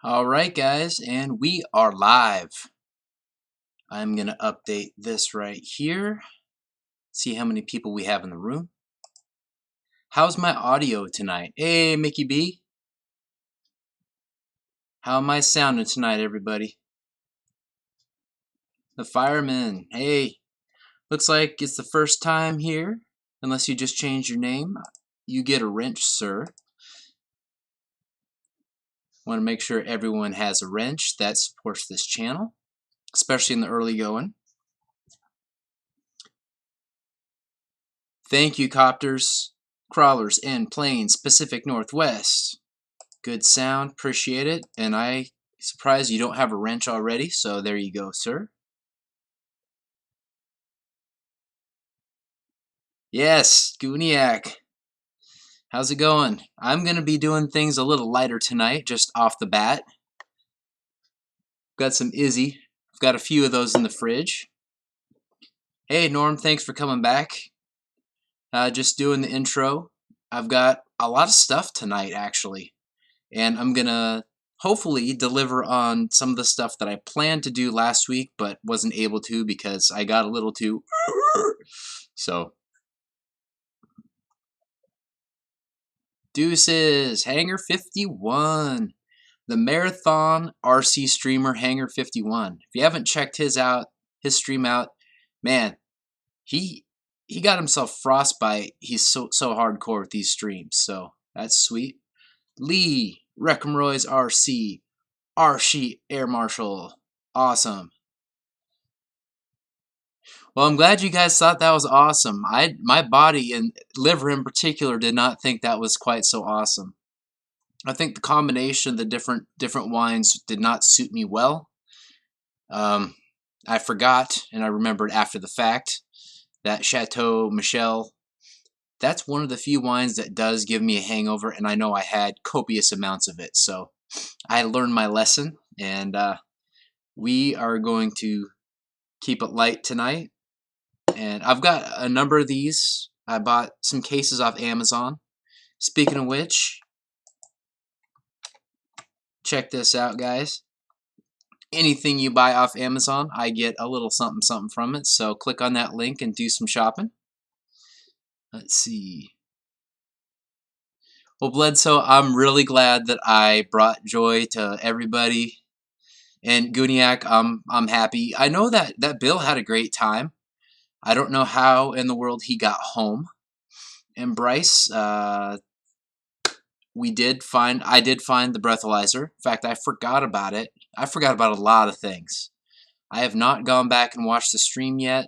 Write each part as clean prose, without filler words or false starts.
All right, guys, and we are live. I'm going to update this right here. See how many people we have in the room. How's my audio tonight? Hey, Mickey B. How am I sounding tonight, everybody? The fireman. Hey, looks like it's the first time here. Unless you just changed your name. You get a wrench, sir. Want to make sure everyone has a wrench that supports this channel, especially in the early going. Thank you, Copters, Crawlers, and Planes, Pacific Northwest. Good sound, appreciate it. And I surprised you don't have a wrench already, so there you go, sir. Yes, Gooniac. How's it going? I'm going to be doing things a little lighter tonight, just off the bat. Got some Izzy. I've got a few of those in the fridge. Hey, Norm, thanks for coming back. Just doing the intro. I've got a lot of stuff tonight, actually. And I'm going to hopefully deliver on some of the stuff that I planned to do last week, but wasn't able to because I got a little too... So... Deuces, Hangar 51, the Marathon RC streamer Hangar 51. If you haven't checked his stream out, man, he got himself frostbite. He's so hardcore with these streams, so that's sweet. Lee, Reckamroy's RC, Archie Air Marshal, awesome. Well, I'm glad you guys thought that was awesome. My body and liver in particular did not think that was quite so awesome. I think the combination of the different wines did not suit me well. I forgot, and I remembered after the fact, that Chateau Michel, that's one of the few wines that does give me a hangover, and I know I had copious amounts of it. So I learned my lesson, and we are going to keep it light tonight. And I've got a number of these. I bought some cases off Amazon. Speaking of which, check this out, guys. Anything you buy off Amazon, I get a little something something from it. So click on that link and do some shopping. Let's see. Well, Bledsoe, I'm really glad that I brought joy to everybody. And Gooniac, I'm happy. I know that Bill had a great time. I don't know how in the world he got home. And Bryce, I did find the breathalyzer. In fact, I forgot about it. I forgot about a lot of things. I have not gone back and watched the stream yet.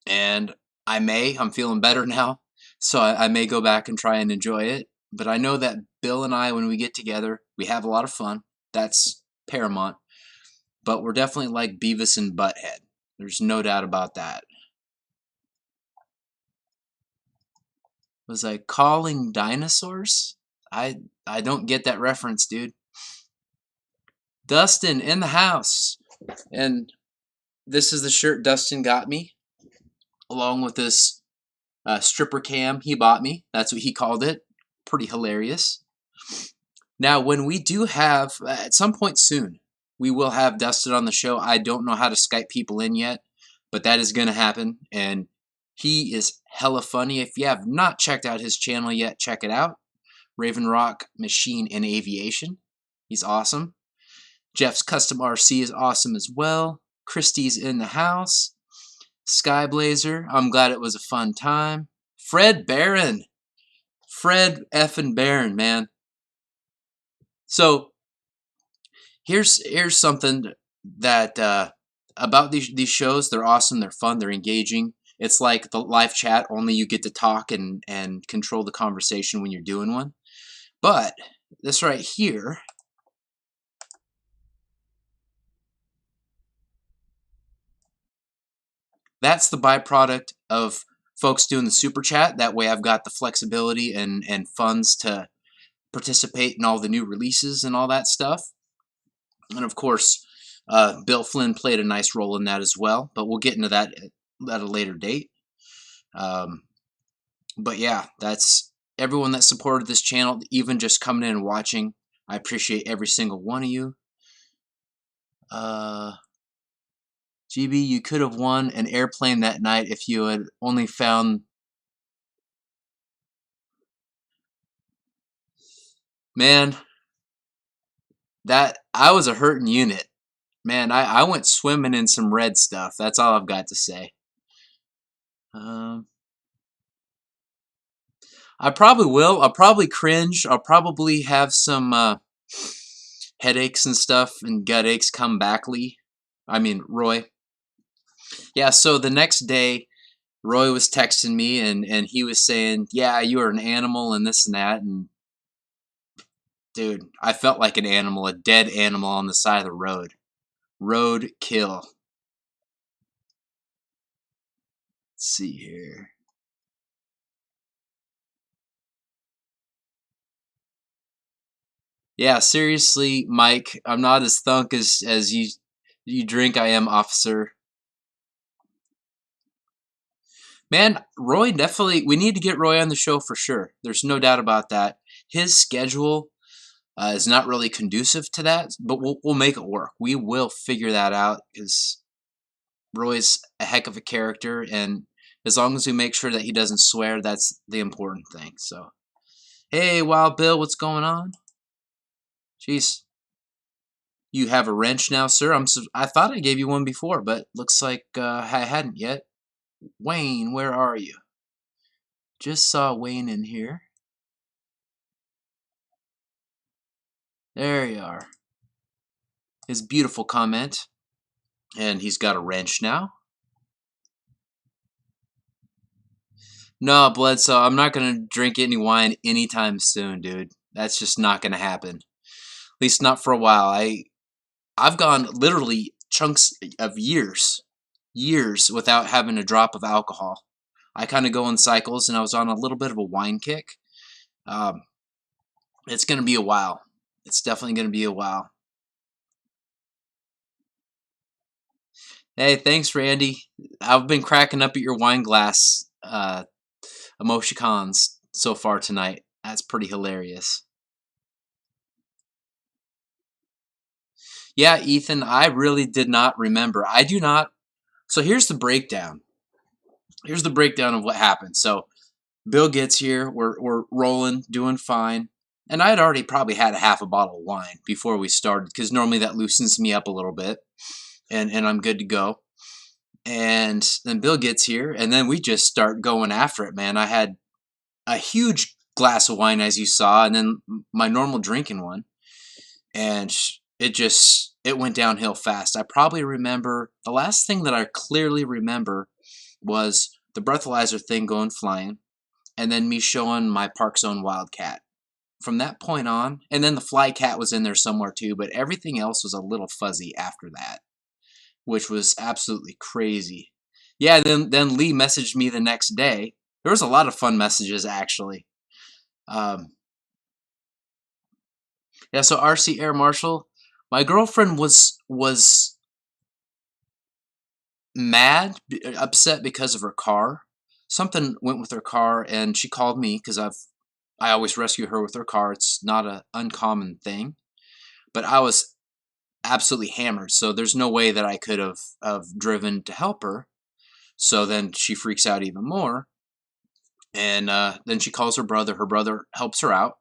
And I'm feeling better now. So I may go back and try and enjoy it. But I know that Bill and I, when we get together, we have a lot of fun. That's paramount. But we're definitely like Beavis and Butthead. There's no doubt about that. Was I calling dinosaurs? I don't get that reference, dude. Dustin in the house. And this is the shirt Dustin got me, along with this stripper cam he bought me. That's what he called it. Pretty hilarious. Now, when we do have, at some point soon, we will have Dustin on the show. I don't know how to Skype people in yet, but that is going to happen. And he is hella funny. If you have not checked out his channel yet, check it out. Raven Rock Machine and Aviation. He's awesome. Jeff's Custom RC is awesome as well. Christie's in the house. Skyblazer, I'm glad it was a fun time. Fred Barron. Fred effing Barron, man. So here's something that about these shows. They're awesome, they're fun, they're engaging. It's like the live chat, only you get to talk and control the conversation when you're doing one. But this right here, that's the byproduct of folks doing the super chat. That way I've got the flexibility and funds to participate in all the new releases and all that stuff. And of course, Bill Flynn played a nice role in that as well, but we'll get into that at a later date. But yeah, that's everyone that supported this channel, even just coming in and watching. I appreciate every single one of you. GB, you could have won an airplane that night if you had only found... Man, that I was a hurting unit. Man, I went swimming in some red stuff. That's all I've got to say. I probably will. I'll probably cringe. I'll probably have some headaches and stuff and gut aches come back, Roy. Yeah, so the next day, Roy was texting me and he was saying, yeah, you are an animal and this and that. And dude, I felt like an animal, a dead animal on the side of the road. Road kill. Let's see here. Yeah, seriously, Mike, I'm not as thunk as you drink I am, officer. Man, Roy definitely, we need to get Roy on the show for sure. There's no doubt about that. His schedule is not really conducive to that, but we'll make it work. We will figure that out because Roy's a heck of a character, and as long as we make sure that he doesn't swear, that's the important thing. So, hey, Wild Bill, what's going on? Jeez. You have a wrench now, sir? I thought I gave you one before, but looks like I hadn't yet. Wayne, where are you? Just saw Wayne in here. There you are. His beautiful comment. And he's got a wrench now. No, Bledsoe, I'm not going to drink any wine anytime soon, dude. That's just not going to happen. At least not for a while. I've gone literally chunks of years without having a drop of alcohol. I kind of go in cycles, and I was on a little bit of a wine kick. It's going to be a while. It's definitely going to be a while. Hey, thanks, Randy. I've been cracking up at your wine glass emoticons so far tonight. That's pretty hilarious. Yeah, Ethan, I really did not remember. I do not. So here's the breakdown. Here's the breakdown of what happened. So Bill gets here. We're rolling, doing fine. And I had already probably had a half a bottle of wine before we started because normally that loosens me up a little bit. And I'm good to go. And then Bill gets here, and then we just start going after it, man. I had a huge glass of wine, as you saw, and then my normal drinking one. And it went downhill fast. I probably remember, the last thing that I clearly remember was the breathalyzer thing going flying, and then me showing my Park Zone Wildcat. From that point on, and then the Fly Cat was in there somewhere too, but everything else was a little fuzzy after that, which was absolutely crazy. Yeah, then Lee messaged me the next day. There was a lot of fun messages, actually. Yeah, so RC Air Marshal, my girlfriend was mad, upset because of her car. Something went with her car, and she called me because I always rescue her with her car. It's not an uncommon thing. But I was absolutely hammered, so there's no way that I could have driven to help her. So then she freaks out even more. And then she calls her brother. Her brother helps her out.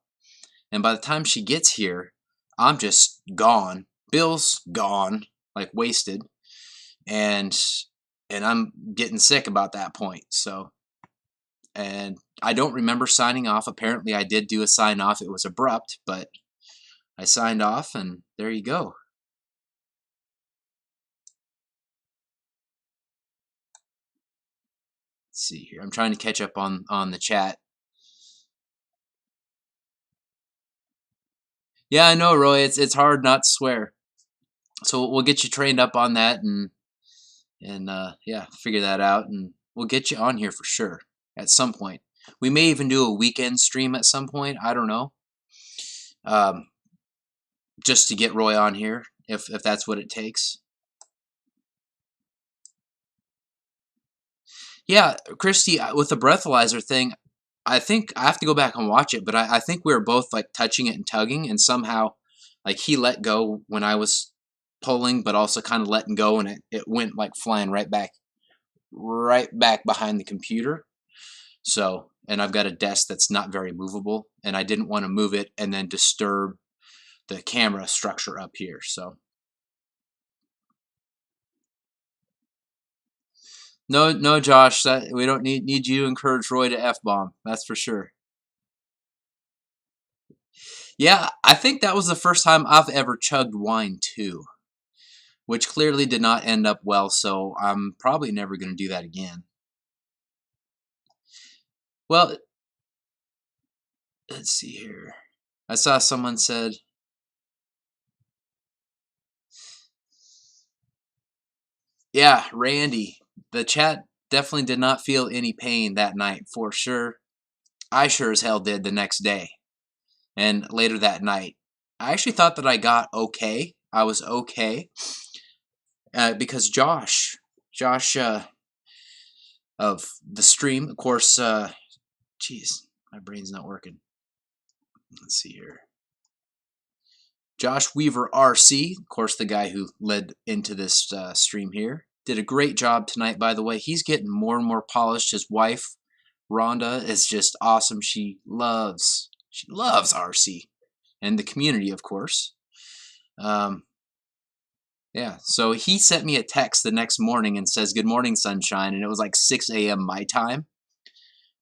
And by the time she gets here, I'm just gone. Bill's gone, like wasted. And I'm getting sick about that point. So, and I don't remember signing off. Apparently I did do a sign off. It was abrupt, but I signed off, and there you go. Let's see here. I'm trying to catch up on the chat. Yeah, I know, Roy. It's hard not to swear. So we'll get you trained up on that, and yeah, figure that out, and we'll get you on here for sure at some point. We may even do a weekend stream at some point. I don't know. Just to get Roy on here, if that's what it takes. Yeah, Christy, with the breathalyzer thing, I think I have to go back and watch it, but I think we were both like touching it and tugging, and somehow Like he let go when I was pulling, but also kind of letting go, and it went like flying right back behind the computer. So, and I've got a desk that's not very movable, and I didn't want to move it and then disturb the camera structure up here. So no, Josh, that we don't need you to encourage Roy to F-bomb. That's for sure. Yeah, I think that was the first time I've ever chugged wine too, which clearly did not end up well, so I'm probably never going to do that again. Well, let's see here. I saw someone said, yeah, Randy, the chat definitely did not feel any pain that night for sure. I sure as hell did the next day and later that night. I actually thought that I got okay. I was okay because Josh of the stream, of course, geez, my brain's not working. Let's see here. Josh Weaver RC, of course, the guy who led into this stream here, did a great job tonight, by the way. He's getting more and more polished. His wife, Rhonda, is just awesome. She loves RC and the community, of course. Yeah, so he sent me a text the next morning and says, "Good morning, sunshine," and it was like 6 a.m. my time.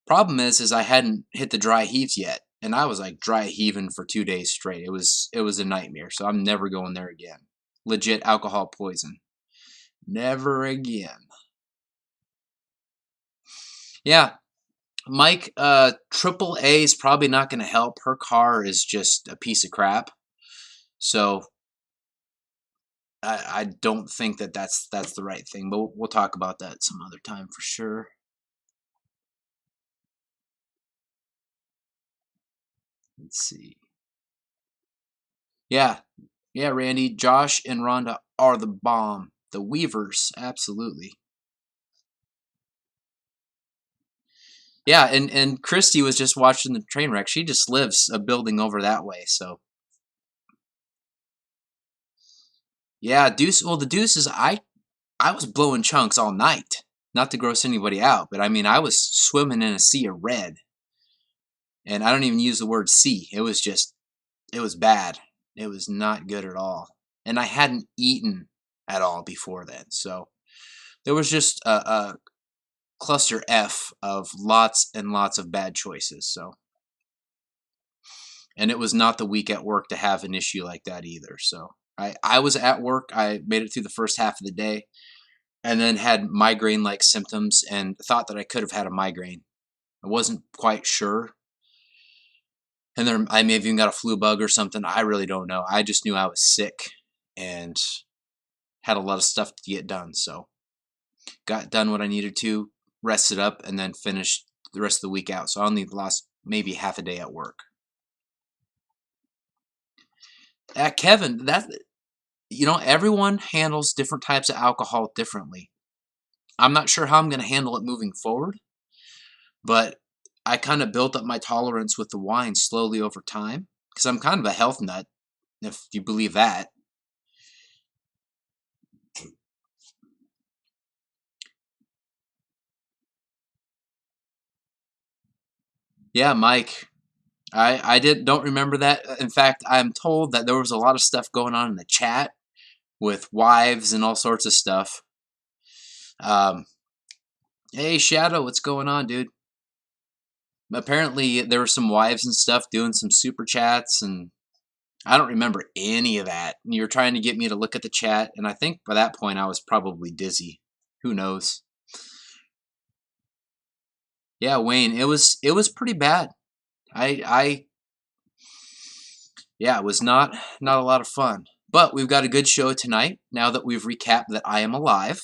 Problem is I hadn't hit the dry heaves yet, and I was like dry heaving for 2 days straight. It was a nightmare, so I'm never going there again. Legit alcohol poison. Never again. Yeah, Mike, Triple A is probably not going to help. Her car is just a piece of crap. So I don't think that that's the right thing, but we'll talk about that some other time for sure. Let's see. Yeah, Randy, Josh and Rhonda are the bomb. The Weavers, absolutely. Yeah, and Christy was just watching the train wreck. She just lives a building over that way, so. Yeah, Deuce. Well, the Deuce is I was blowing chunks all night. Not to gross anybody out, but I mean I was swimming in a sea of red, and I don't even use the word sea. It was bad. It was not good at all, and I hadn't eaten at all before then, so there was just a cluster F of lots and lots of bad choices. So, and it was not the week at work to have an issue like that either. So I was at work. I made it through the first half of the day, and then had migraine-like symptoms and thought that I could have had a migraine. I wasn't quite sure. And then I may have even got a flu bug or something. I really don't know. I just knew I was sick and had a lot of stuff to get done. So got done what I needed to, rested up, and then finished the rest of the week out. So I only lost maybe half a day at work. Kevin, everyone handles different types of alcohol differently. I'm not sure how I'm going to handle it moving forward, but I kind of built up my tolerance with the wine slowly over time because I'm kind of a health nut, if you believe that. Yeah, Mike, I don't remember that. In fact, I'm told that there was a lot of stuff going on in the chat with wives and all sorts of stuff. Hey, Shadow, what's going on, dude? Apparently, there were some wives and stuff doing some super chats, and I don't remember any of that. And you were trying to get me to look at the chat, and I think by that point I was probably dizzy. Who knows? Yeah, Wayne, it was pretty bad. Yeah, it was not a lot of fun. But we've got a good show tonight. Now that we've recapped that I am alive,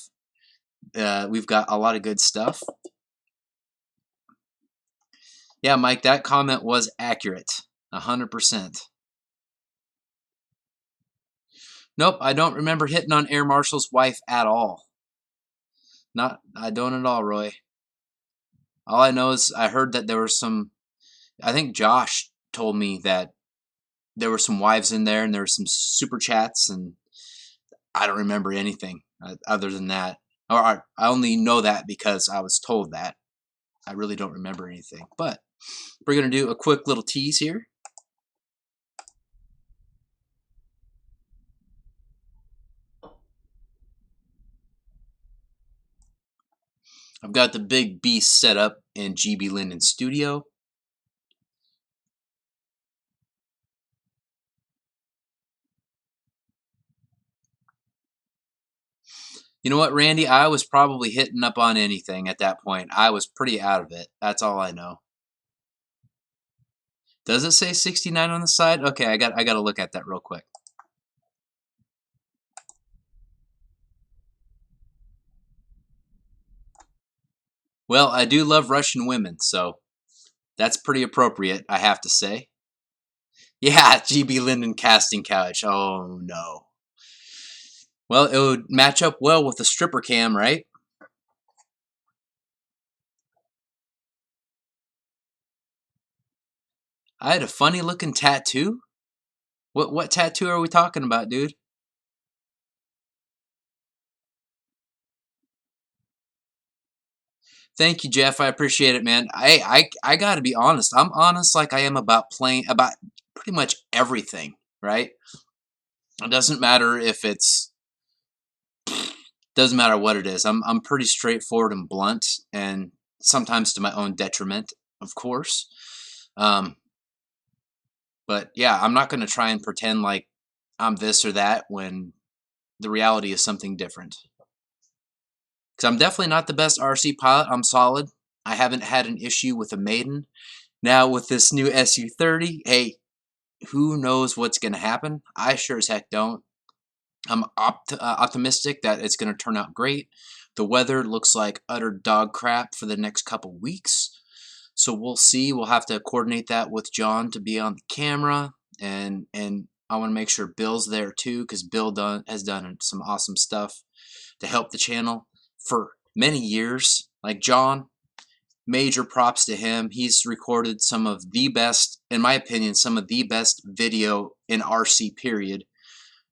we've got a lot of good stuff. Yeah, Mike, that comment was accurate, 100%. Nope, I don't remember hitting on Air Marshal's wife at all. I don't at all, Roy. All I know is I heard that there was some. I think Josh told me that there were some wives in there, and there were some super chats, and I don't remember anything other than that. Or I only know that because I was told that. I really don't remember anything. But we're going to do a quick little tease here. I've got the big beast set up in GBLynden Studio. You know what, Randy? I was probably hitting up on anything at that point. I was pretty out of it. That's all I know. Does it say 69 on the side? Okay, I got to look at that real quick. Well, I do love Russian women, so that's pretty appropriate, I have to say. Yeah, GBLynden casting couch. Oh no. Well, it would match up well with the stripper cam, right? I had a funny looking tattoo. What tattoo are we talking about, dude? Thank you, Jeff. I appreciate it, man. I gotta be honest. I'm honest like I am about pretty much everything, right? It doesn't matter if it's doesn't matter what it is. I'm pretty straightforward and blunt, and sometimes to my own detriment, of course. But yeah, I'm not gonna try and pretend like I'm this or that when the reality is something different. Because I'm definitely not the best RC pilot. I'm solid. I haven't had an issue with a maiden. Now with this new Su-30, hey, who knows what's going to happen? I sure as heck don't. I'm optimistic that it's going to turn out great. The weather looks like utter dog crap for the next couple weeks. So we'll see. We'll have to coordinate that with John to be on the camera. And I want to make sure Bill's there too, because Bill has done some awesome stuff to help the channel for many years. Like John, major props to him. He's recorded some of the best, in my opinion, some of the best video in RC period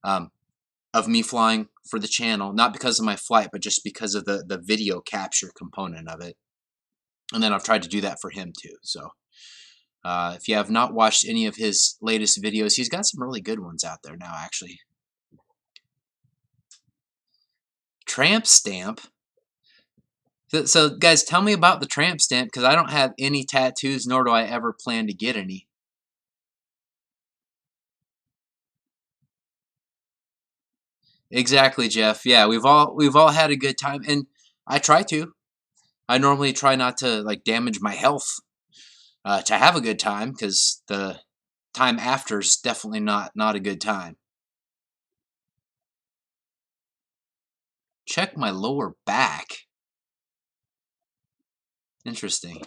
of me flying for the channel. Not because of my flight, but just because of the video capture component of it. And then I've tried to do that for him too. So if you have not watched any of his latest videos, he's got some really good ones out there now, actually. Tramp stamp? So guys, tell me about the tramp stamp, because I don't have any tattoos, nor do I ever plan to get any. Exactly, Jeff. Yeah, we've all had a good time, and I try to. I normally try not to like damage my health to have a good time, because the time after is definitely not a good time. Check my lower back. Interesting.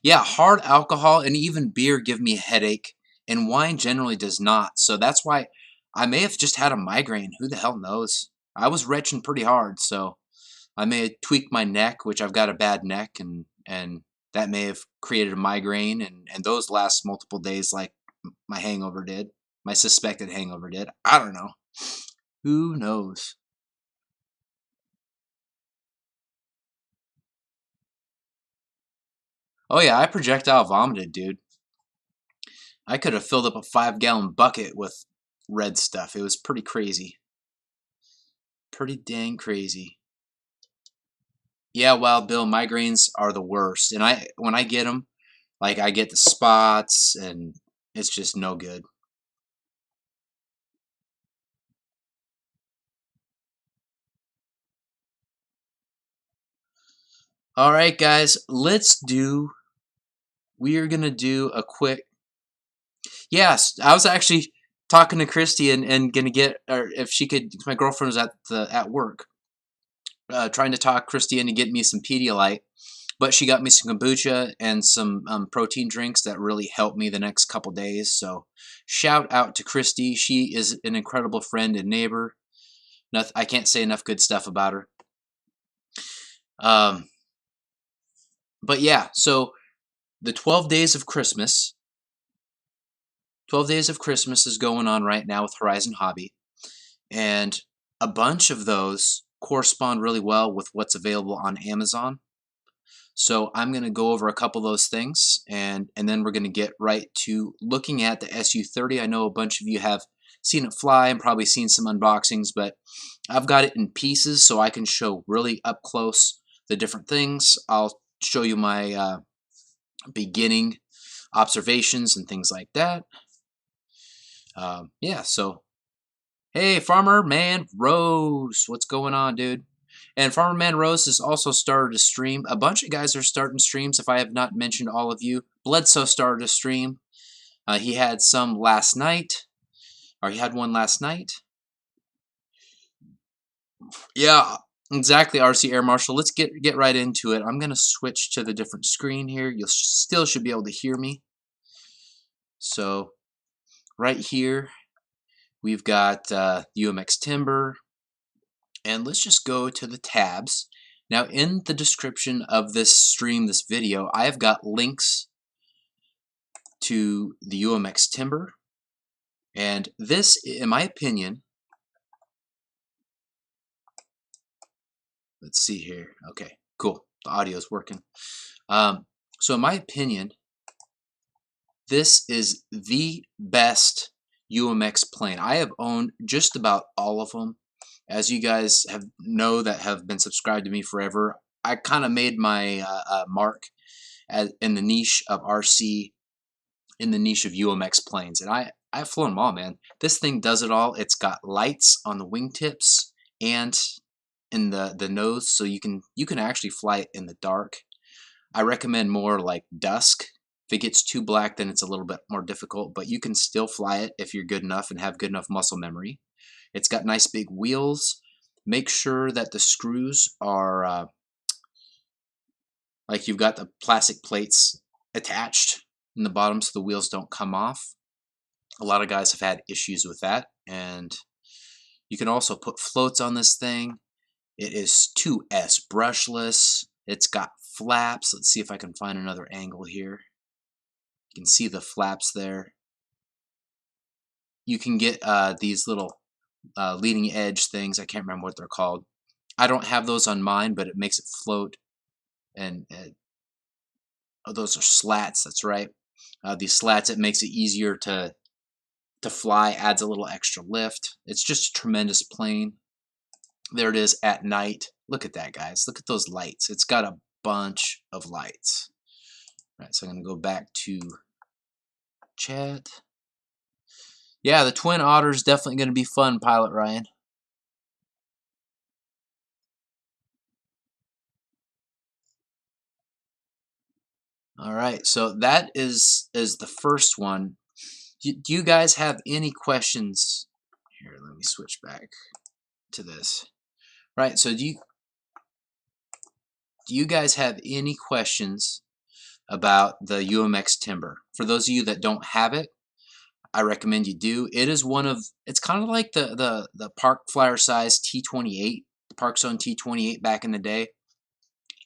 Yeah, hard alcohol and even beer give me a headache, and wine generally does not. So that's why I may have just had a migraine. Who the hell knows? I was retching pretty hard, so I may have tweaked my neck, which I've got a bad neck, and that may have created a migraine, and those last multiple days like my hangover did. My suspected hangover did. I don't know. Who knows? Oh yeah, I projectile vomited, dude. I could have filled up a 5-gallon bucket with red stuff. It was pretty crazy. Pretty dang crazy. Yeah, Wild Bill, migraines are the worst. And when I get them, like I get the spots and it's just no good. All right, guys, we are going to do a quick. Yes, I was actually talking to Christy and going to get, or if she could, my girlfriend was at work, trying to talk Christy into getting me some Pedialyte. But she got me some kombucha and some protein drinks that really helped me the next couple days. So shout out to Christy. She is an incredible friend and neighbor. I can't say enough good stuff about her. But yeah, so the 12 days of Christmas, 12 Days of Christmas is going on right now with Horizon Hobby, and a bunch of those correspond really well with what's available on Amazon. So I'm going to go over a couple of those things, and then we're going to get right to looking at the Su-30. I know a bunch of you have seen it fly and probably seen some unboxings, but I've got it in pieces so I can show really up close the different things. I'll show you my beginning observations and things like that. Yeah, so hey, Farmer Man Rose, what's going on, dude? And Farmer Man Rose has also started a stream. A bunch of guys are starting streams. If I have not mentioned all of you, Bledsoe started a stream. He had some last night, or he had one last night. Yeah, exactly, RC Air Marshal. Let's get right into it. I'm gonna switch to the different screen here. You still should be able to hear me. So right here, we've got UMX Timber. And let's just go to the tabs. Now in the description of this stream, this video, I have got links to the UMX Timber. And this, in my opinion, let's see here. Okay, cool. The audio is working. So in my opinion, this is the best UMX plane. I have owned just about all of them. As you guys know that have been subscribed to me forever, I kind of made my mark in the niche of RC, in the niche of UMX planes, and I've flown them all, man. This thing does it all. It's got lights on the wingtips and in the nose, so you can actually fly it in the dark. I recommend more like dusk. If it gets too black, then it's a little bit more difficult, but you can still fly it if you're good enough and have good enough muscle memory. It's got nice big wheels. Make sure that the screws are like you've got the plastic plates attached in the bottom so the wheels don't come off. A lot of guys have had issues with that. And you can also put floats on this thing. It is 2S brushless. It's got flaps. Let's see if I can find another angle here. You can see the flaps there. You can get these little leading edge things. I can't remember what they're called. I don't have those on mine, but it makes it float. And oh, those are slats. That's right. These slats, it makes it easier to fly. Adds a little extra lift. It's just a tremendous plane. There it is at night. Look at that, guys. Look at those lights. It's got a bunch of lights. All right, so I'm gonna go back to chat. Yeah, the Twin Otter is definitely going to be fun, Pilot Ryan. All right, so that is the first one. Do you guys have any questions? Here, let me switch back to this. Right, so do you guys have any questions about the UMX Timber? For those of you that don't have it, I recommend you do. It is one of, it's kind of like the Park Flyer size T-28, the Park Zone T-28 back in the day.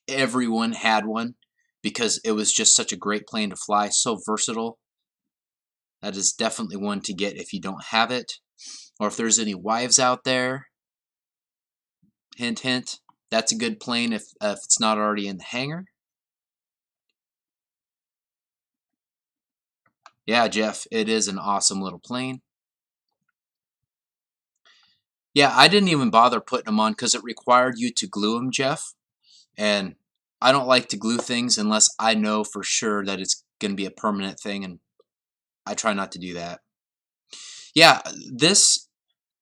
Everyone had one because it was just such a great plane to fly, so versatile. That is definitely one to get if you don't have it. Or if there's any wives out there, hint hint, that's a good plane if it's not already in the hangar. Yeah, Jeff, it is an awesome little plane. Yeah, I didn't even bother putting them on because it required you to glue them, Jeff. And I don't like to glue things unless I know for sure that it's going to be a permanent thing, and I try not to do that. Yeah, the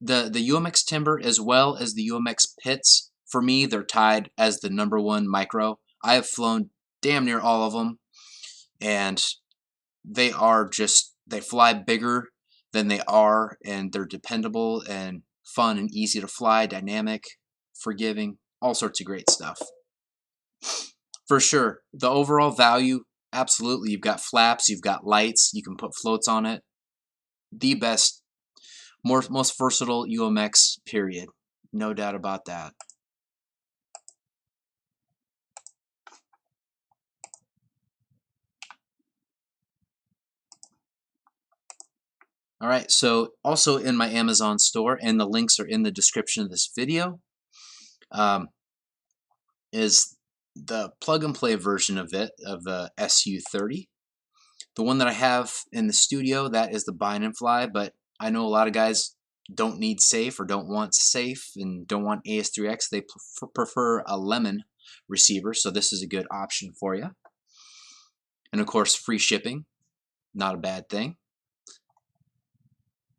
UMX Timber as well as the UMX Pits, for me, they're tied as the #1 micro. I have flown damn near all of them, and they fly bigger than they are, and they're dependable and fun and easy to fly, dynamic, forgiving, all sorts of great stuff. For sure, the overall value, absolutely. You've got flaps, you've got lights, you can put floats on it. The best, most versatile UMX, period. No doubt about that. Alright, so also in my Amazon store, and the links are in the description of this video, is the plug and play version of it, of the Su-30. The one that I have in the studio, that is the bind and fly, but I know a lot of guys don't need safe or don't want safe and don't want AS3X. They prefer a lemon receiver, so this is a good option for you. And of course, free shipping, not a bad thing.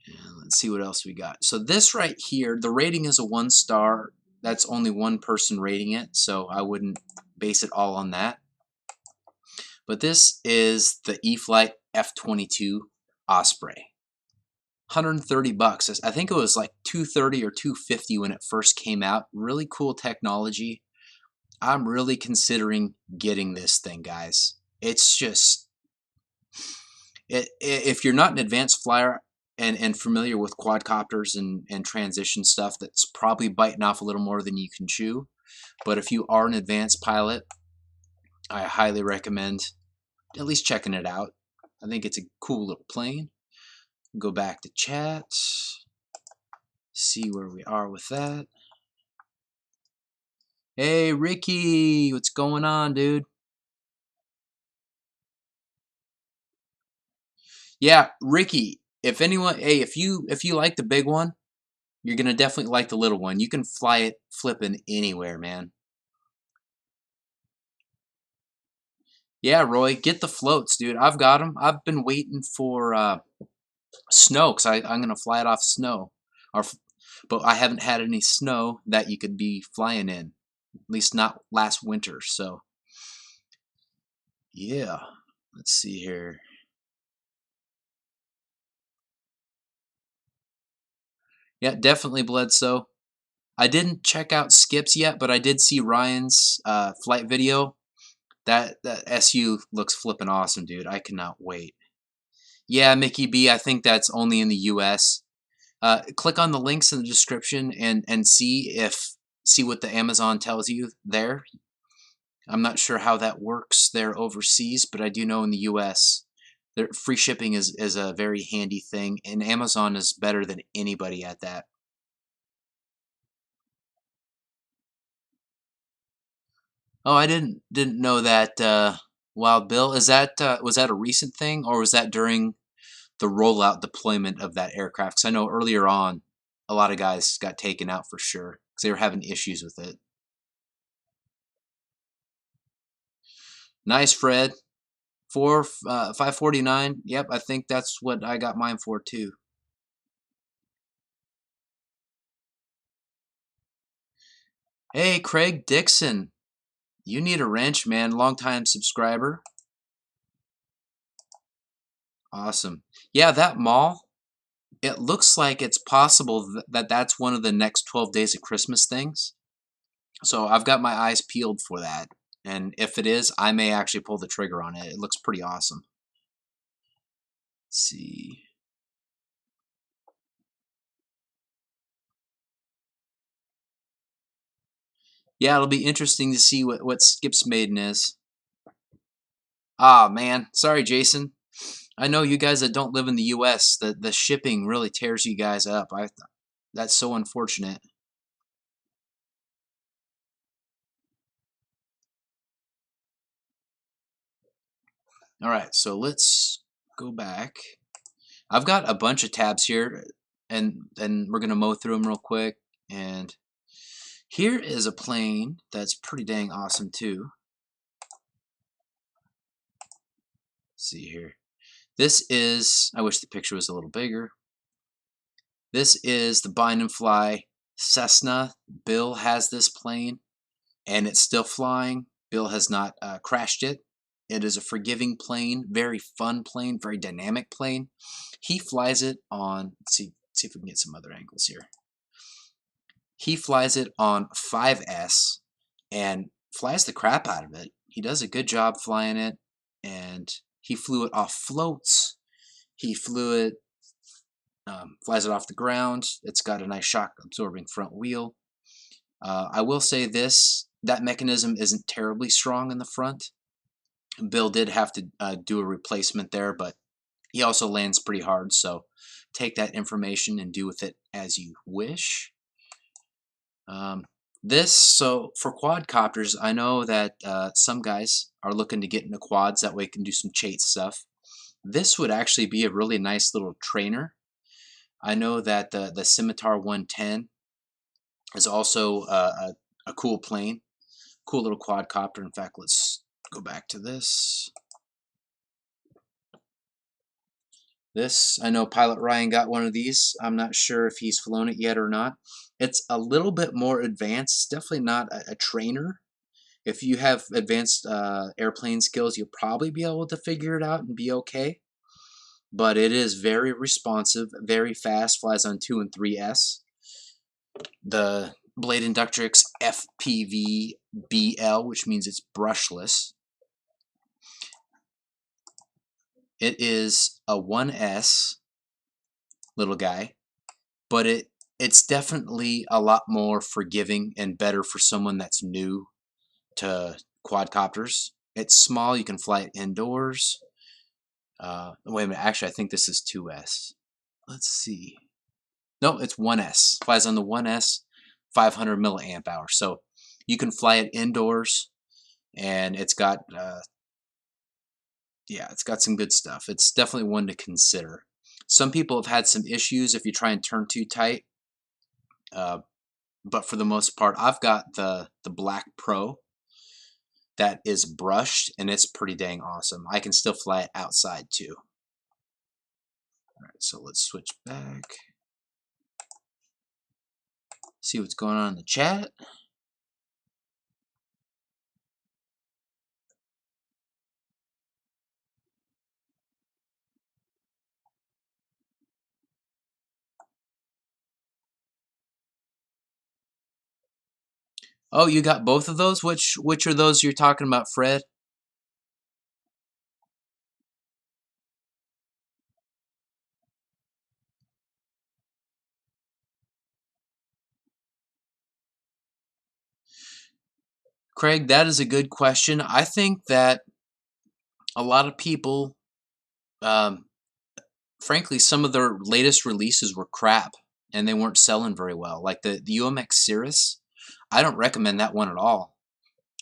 And let's see what else we got. So this right here, the rating is a 1-star. That's only one person rating it, so I wouldn't base it all on that. But this is the E-flite F-22 Osprey. 130 bucks. I think it was like 230 or 250 when it first came out. Really cool technology. I'm really considering getting this thing, guys. It's just, if you're not an advanced flyer and familiar with quadcopters and transition stuff, that's probably biting off a little more than you can chew. But if you are an advanced pilot, I highly recommend at least checking it out. I think it's a cool little plane. Go back to chat, see where we are with that. Hey Ricky, what's going on, dude? Yeah, Ricky, if anyone, hey, if you like the big one, you're gonna definitely like the little one. You can fly it flipping anywhere, man. Yeah, Roy, get the floats, dude. I've got them. I've been waiting for snow, because I'm gonna fly it off snow, but I haven't had any snow that you could be flying in, at least not last winter. So yeah, let's see here. Yeah, definitely Bledsoe. I didn't check out Skip's yet, but I did see Ryan's flight video. That SU looks flippin' awesome, dude. I cannot wait. Yeah, Mickey B, I think that's only in the US. Click on the links in the description and see what the Amazon tells you there. I'm not sure how that works there overseas, but I do know in the US, free shipping is a very handy thing, and Amazon is better than anybody at that. Oh, I didn't know that. Wild Bill, is that was that a recent thing, or was that during the rollout deployment of that aircraft? Because I know earlier on, a lot of guys got taken out for sure because they were having issues with it. Nice, Fred. 549. Yep, I think that's what I got mine for too. Hey, Craig Dixon. You need a wrench, man. Long-time subscriber. Awesome. Yeah, that mall, it looks like it's possible that that's one of the next 12 days of Christmas things. So I've got my eyes peeled for that. And if it is, I may actually pull the trigger on it. It looks pretty awesome. Let's see. Yeah, it'll be interesting to see what Skip's Maiden is. Ah, man. Sorry, Jason. I know you guys that don't live in the US, the shipping really tears you guys up. That's so unfortunate. All right, so let's go back. I've got a bunch of tabs here, and we're gonna mow through them real quick. And here is a plane that's pretty dang awesome too. Let's see here. This is, I wish the picture was a little bigger. This is the bind and fly Cessna. Bill has this plane, and it's still flying. Bill has not crashed it. It is a forgiving plane, very fun plane, very dynamic plane. He flies it on, let's see if we can get some other angles here. He flies it on 5S and flies the crap out of it. He does a good job flying it, and he flew it off floats. He flew it, flies it off the ground. It's got a nice shock absorbing front wheel. I will say this, that mechanism isn't terribly strong in the front. Bill did have to do a replacement there, but He also lands pretty hard, so take that information and do with it as you wish. So for quadcopters, I know that some guys are looking to get into quads, that way they can do some chase stuff. This would actually be a really nice little trainer. I know that the Scimitar 110 is also a cool plane, cool little quadcopter. In fact, let's go back to this. I know Pilot Ryan got one of these. I'm not sure if he's flown it yet or not. It's a little bit more advanced. It's definitely not a trainer. If you have advanced airplane skills, you'll probably be able to figure it out and be okay. But it is very responsive, very fast, flies on 2 and 3S. The Blade Inductrix FPV-BL, which means it's brushless. It is a 1S little guy, but it's definitely a lot more forgiving and better for someone that's new to quadcopters. It's small, you can fly it indoors. Wait a minute, actually I think this is 2S. Let's see. No, it's 1S. Flies on the 1S, 500 milliamp hour. So you can fly it indoors, and it's got it's got some good stuff. It's definitely one to consider. Some people have had some issues if you try and turn too tight, but for the most part, I've got the Black Pro that is brushed, and it's pretty dang awesome. I can still fly it outside too. All right, so let's switch back. See what's going on in the chat. Oh, you got both of those? Which are those you're talking about, Fred? Craig, that is a good question. I think that a lot of people, frankly, some of their latest releases were crap and they weren't selling very well. Like the UMX Cirrus, I don't recommend that one at all.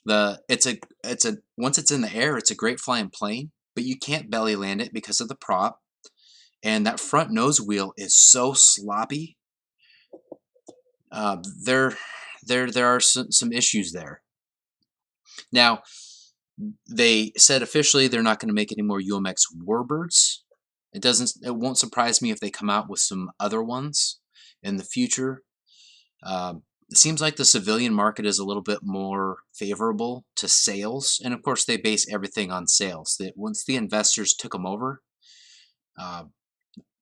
It's a once it's in the air, it's a great flying plane, but you can't belly land it because of the prop, and that front nose wheel is so sloppy. There are some issues there. Now, they said officially they're not going to make any more UMX Warbirds. It won't surprise me if they come out with some other ones in the future. It seems like the civilian market is a little bit more favorable to sales, and of course they base everything on sales. That once the investors took them over, I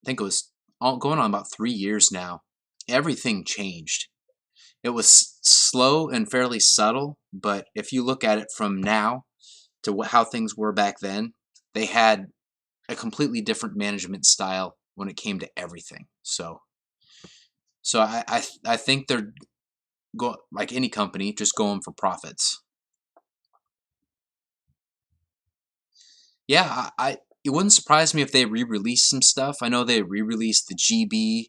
think it was going on about 3 years now, everything changed. It was slow and fairly subtle, but if you look at it from now to how things were back then, they had a completely different management style when it came to everything. So I think they're like any company, just going for profits. Yeah, it wouldn't surprise me if they re-release some stuff. I know they re-released the GB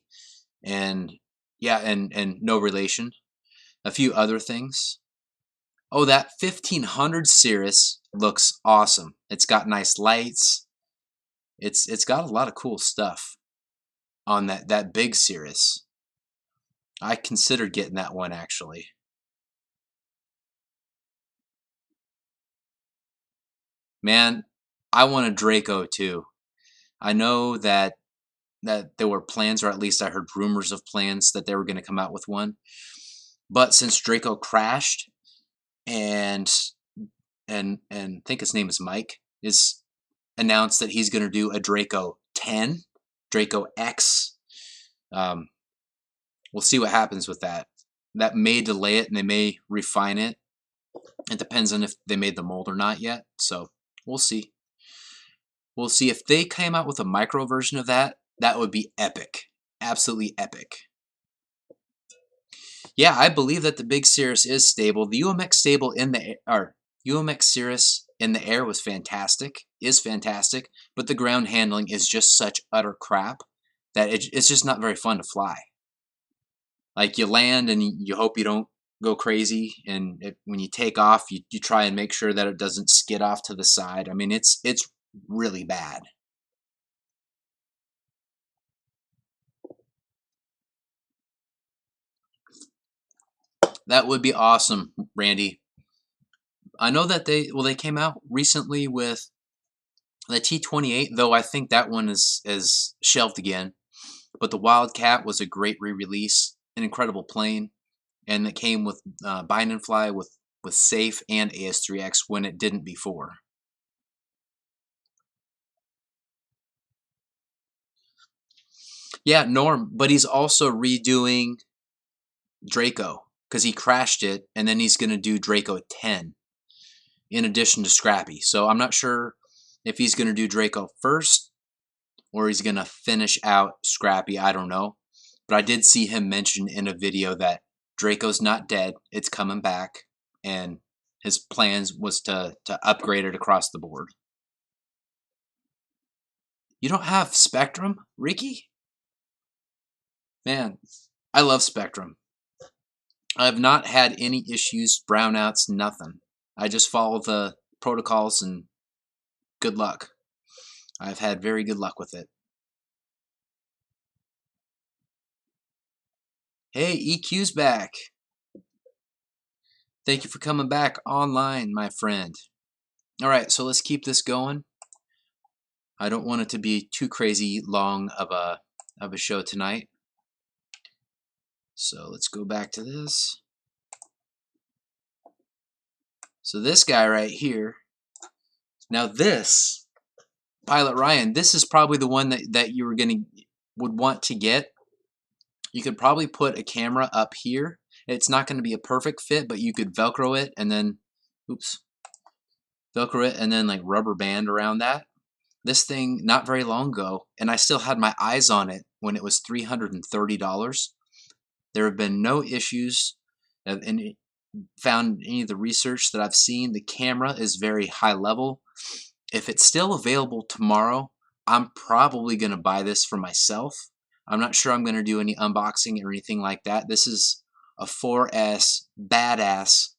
and and no relation, a few other things. Oh, that 1500 Cirrus looks awesome. It's got nice lights. It's got a lot of cool stuff on that big Cirrus. I considered getting that one actually. Man, I want a Draco too. I know that there were plans, or at least I heard rumors of plans that they were going to come out with one. But since Draco crashed, and I think his name is Mike, is announced that he's going to do a Draco 10, Draco X. We'll see what happens with that. That may delay it, and they may refine it. It depends on if they made the mold or not yet. So we'll see. We'll see if they came out with a micro version of that. That would be epic, absolutely epic. Yeah, I believe that the big Cirrus is stable. The UMX UMX Cirrus in the air was fantastic, but the ground handling is just such utter crap that it's just not very fun to fly. Like, you land and you hope you don't go crazy, and when you take off, you try and make sure that it doesn't skid off to the side. I mean, it's really bad. That would be awesome, Randy. I know that they came out recently with the T-28, though I think that one is shelved again. But the Wildcat was a great re-release, an incredible plane, and it came with bind and fly with safe and AS3X when it didn't before. Yeah, Norm, but he's also redoing Draco because he crashed it, and then he's going to do Draco 10 in addition to Scrappy. So I'm not sure if he's going to do Draco first or he's going to finish out Scrappy. I don't know. But I did see him mention in a video that Draco's not dead. It's coming back. And his plans was to upgrade it across the board. You don't have Spectrum, Ricky? Man, I love Spectrum. I have not had any issues, brownouts, nothing. I just follow the protocols and good luck. I've had very good luck with it. Hey, EQ's back. Thank you for coming back online, my friend. All right, so let's keep this going. I don't want it to be too crazy long of a show tonight. So let's go back to this. So this guy right here. Now this, Pilot Ryan, this is probably the one that you would want to get. You could probably put a camera up here. It's not going to be a perfect fit, but you could Velcro it and then, Velcro it and then like rubber band around that. This thing, not very long ago, and I still had my eyes on it when it was $330. There have been no issues and found any of the research that I've seen. The camera is very high level. If it's still available tomorrow, I'm probably going to buy this for myself. I'm not sure I'm going to do any unboxing or anything like that. This is a 4S badass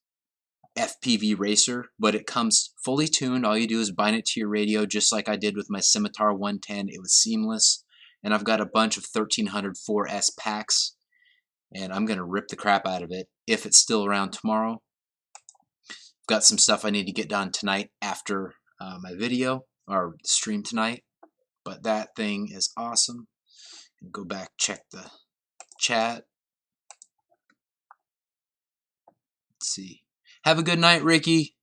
FPV racer, but it comes fully tuned. All you do is bind it to your radio, just like I did with my Scimitar 110. It was seamless, and I've got a bunch of 1300 4S packs, and I'm going to rip the crap out of it if it's still around tomorrow. I've got some stuff I need to get done tonight after my video or stream tonight, but that thing is awesome. Go back, check the chat. Let's see. Have a good night, Ricky.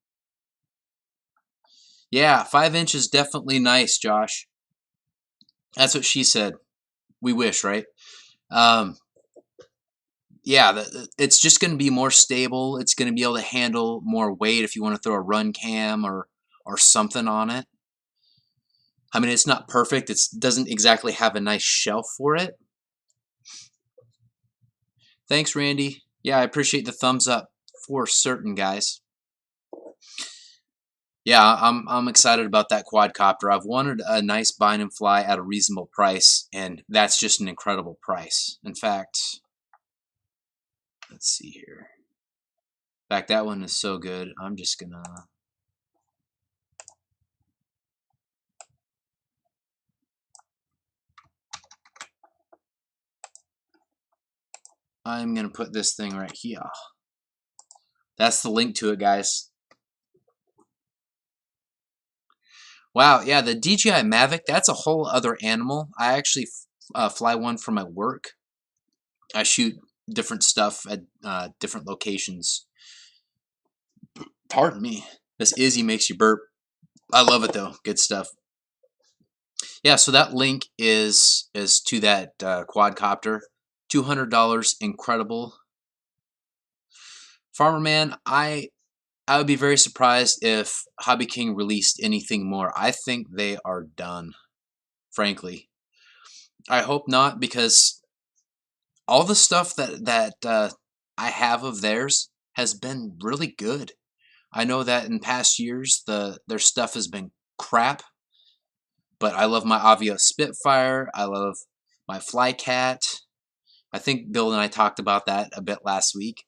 Yeah, 5 inches definitely nice, Josh. That's what she said. We wish, right? Yeah, it's just going to be more stable. It's going to be able to handle more weight if you want to throw a run cam or something on it. I mean, it's not perfect. It doesn't exactly have a nice shelf for it. Thanks, Randy. Yeah, I appreciate the thumbs up for certain, guys. Yeah, I'm excited about that quadcopter. I've wanted a nice bind and fly at a reasonable price, and that's just an incredible price. In fact, let's see here. In fact, that one is so good. I'm just gonna put this thing right here. That's the link to it, guys. Wow, yeah, the DJI Mavic, that's a whole other animal. I actually fly one for my work. I shoot different stuff at different locations. Pardon me. This Izzy makes you burp. I love it though. Good stuff. Yeah, so that link is to that quadcopter. $200, incredible. Farmer Man, I would be very surprised if Hobby King released anything more. I think they are done, frankly. I hope not, because all the stuff that I have of theirs has been really good. I know that in past years their stuff has been crap, but I love my Avio Spitfire. I love my Flycat. I think Bill and I talked about that a bit last week.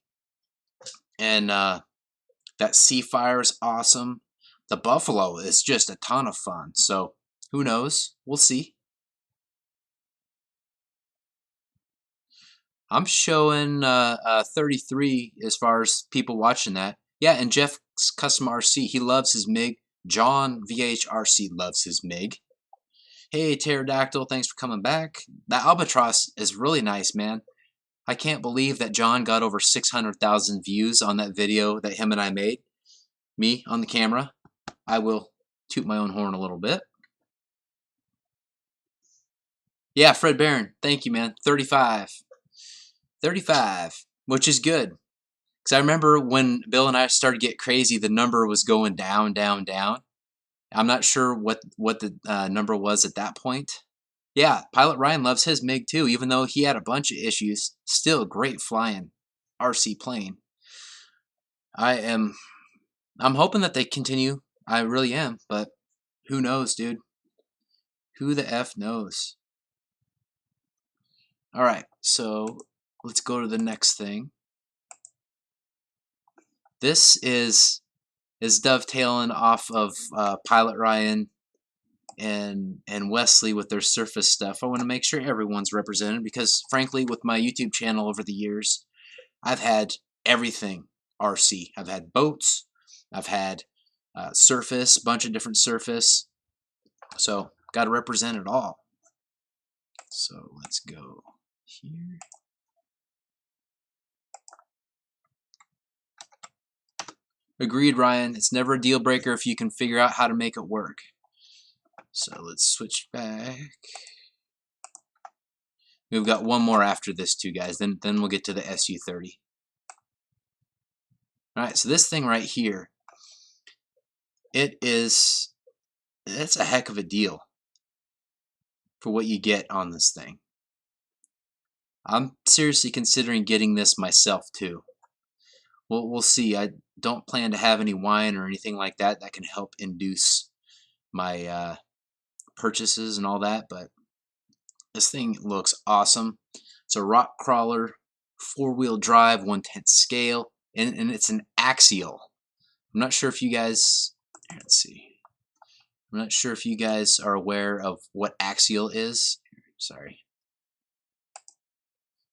And that Seafire is awesome. The Buffalo is just a ton of fun. So who knows? We'll see. I'm showing 33 as far as people watching that. Yeah, and Jeff's Custom RC, he loves his MiG. John VHRC loves his MiG. Hey, Pterodactyl, thanks for coming back. That Albatross is really nice, man. I can't believe that John got over 600,000 views on that video that him and I made. Me on the camera. I will toot my own horn a little bit. Yeah, Fred Barron, thank you, man. 35. 35, which is good. Because I remember when Bill and I started to get crazy, the number was going down, down, down. I'm not sure what the number was at that point. Yeah, Pilot Ryan loves his MiG too, even though he had a bunch of issues. Still great flying RC plane. I'm hoping that they continue. I really am, but who knows, dude? Who the F knows? All right, so let's go to the next thing. This is dovetailing off of Pilot Ryan and Wesley with their surface stuff. I want to make sure everyone's represented because, frankly, with my YouTube channel over the years, I've had everything RC. I've had boats, I've had surface, bunch of different surface. So got to represent it all. So let's go here. Agreed, Ryan. It's never a deal breaker if you can figure out how to make it work. So let's switch back. We've got one more after this too, guys. Then we'll get to the Su-30. All right, so this thing right here, it's a heck of a deal for what you get on this thing. I'm seriously considering getting this myself too. We'll see. I don't plan to have any wine or anything like that that can help induce my purchases and all that, but this thing looks awesome. It's a rock crawler, 4-wheel drive, 1/10 scale, and it's an axial. I'm not sure if you guys, let's see. I'm not sure if you guys are aware of what axial is. Sorry.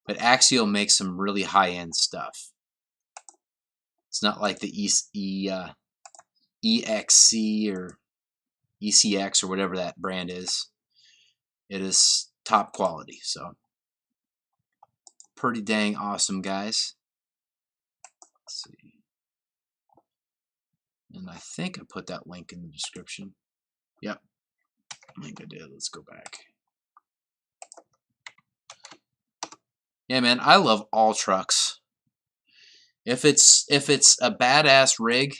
But axial makes some really high-end stuff. It's not like the EXC or ECX or whatever that brand is. It is top quality, so pretty dang awesome, guys. Let's see. And I think I put that link in the description. Yep, I think I did. Let's go back. Yeah, man, I love all trucks. If it's a badass rig,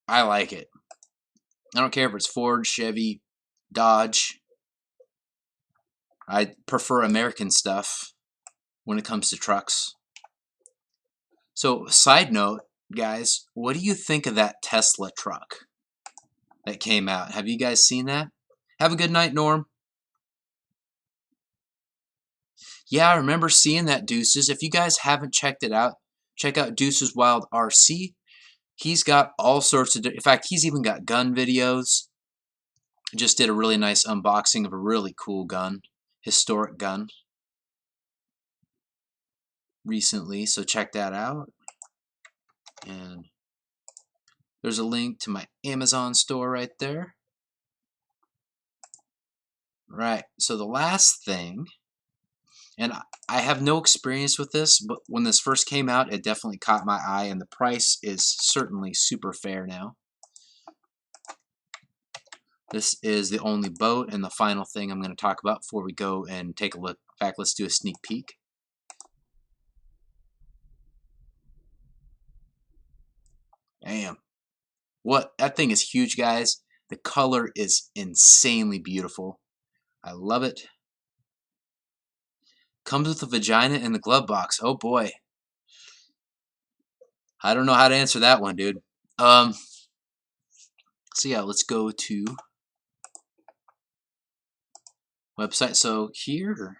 I like it. I don't care if it's Ford, Chevy, Dodge. I prefer American stuff when it comes to trucks. So, side note, guys, what do you think of that Tesla truck that came out? Have you guys seen that? Have a good night, Norm. Yeah, I remember seeing that, Deuces. If you guys haven't checked it out, check out Deuces Wild RC. He's got all sorts of, in fact, he's even got gun videos. Just did a really nice unboxing of a really cool gun, historic gun, recently, so check that out. And there's a link to my Amazon store right there. Right, so the last thing, and I have no experience with this, but when this first came out, it definitely caught my eye, and the price is certainly super fair now. This is the only boat and the final thing I'm going to talk about before we go and take a look. In fact, let's do a sneak peek. Damn. That thing is huge, guys. The color is insanely beautiful. I love it. Comes with a vagina in the glove box. Oh boy. I don't know how to answer that one, dude. So yeah, let's go to website. So here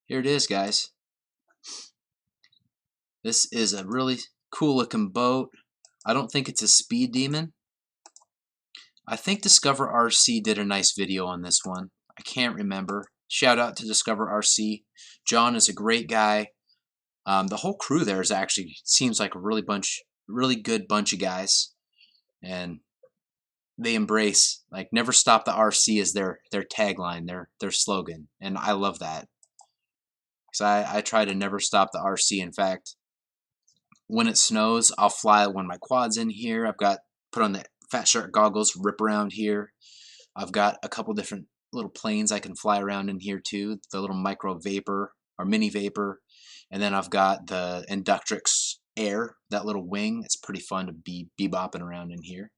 it is, guys. This is a really cool looking boat. I don't think it's a speed demon. I think Discover RC did a nice video on this one. I can't remember. Shout out to Discover RC. John is a great guy. The whole crew there is actually seems like a really good bunch of guys, and they embrace like never stop the RC is their tagline, their slogan, and I love that. Because I try to never stop the RC. In fact, when it snows, I'll fly one of my quads in here. I've got put on the Fat Shark goggles, rip around here. I've got a couple different little planes I can fly around in here too. The little micro vapor or mini vapor, and then I've got the Inductrix Air, that little wing. It's pretty fun to be bopping around in here.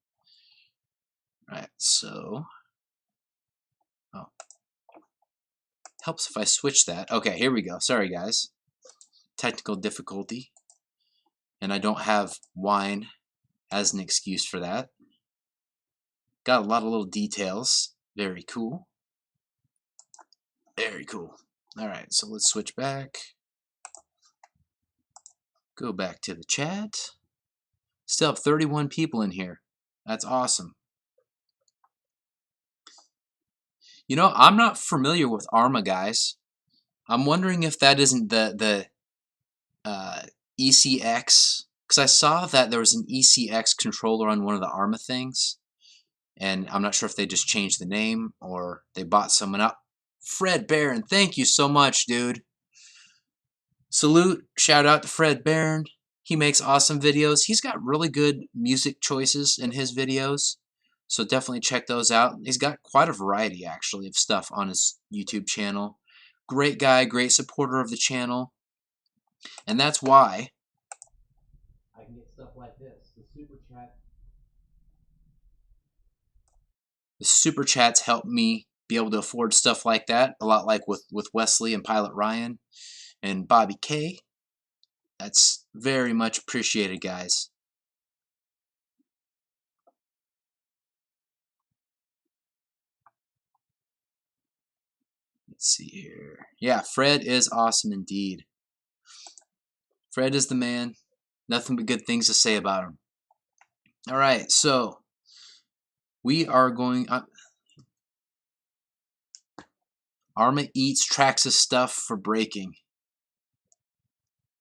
All right, so helps if I switch that. Okay, here we go. Sorry guys, technical difficulty, and I don't have wine as an excuse for that. Got a lot of little details. Very cool. Very cool. All right, so let's switch back. Go back to the chat. Still have 31 people in here. That's awesome. You know, I'm not familiar with Arma, guys. I'm wondering if that isn't the ECX, because I saw that there was an ECX controller on one of the Arma things, and I'm not sure if they just changed the name or they bought someone up. Fred Barron, thank you so much, dude. Salute, shout out to Fred Barron. He makes awesome videos. He's got really good music choices in his videos, so definitely check those out. He's got quite a variety, actually, of stuff on his YouTube channel. Great guy, great supporter of the channel, and that's why I can get stuff like this. The super chats help me be able to afford stuff like that, a lot like with Wesley and Pilot Ryan and Bobby K. That's very much appreciated, guys. Let's see here. Yeah, Fred is awesome indeed. Fred is the man. Nothing but good things to say about him. All right, so we are going... Arma eats Traxxas stuff for braking.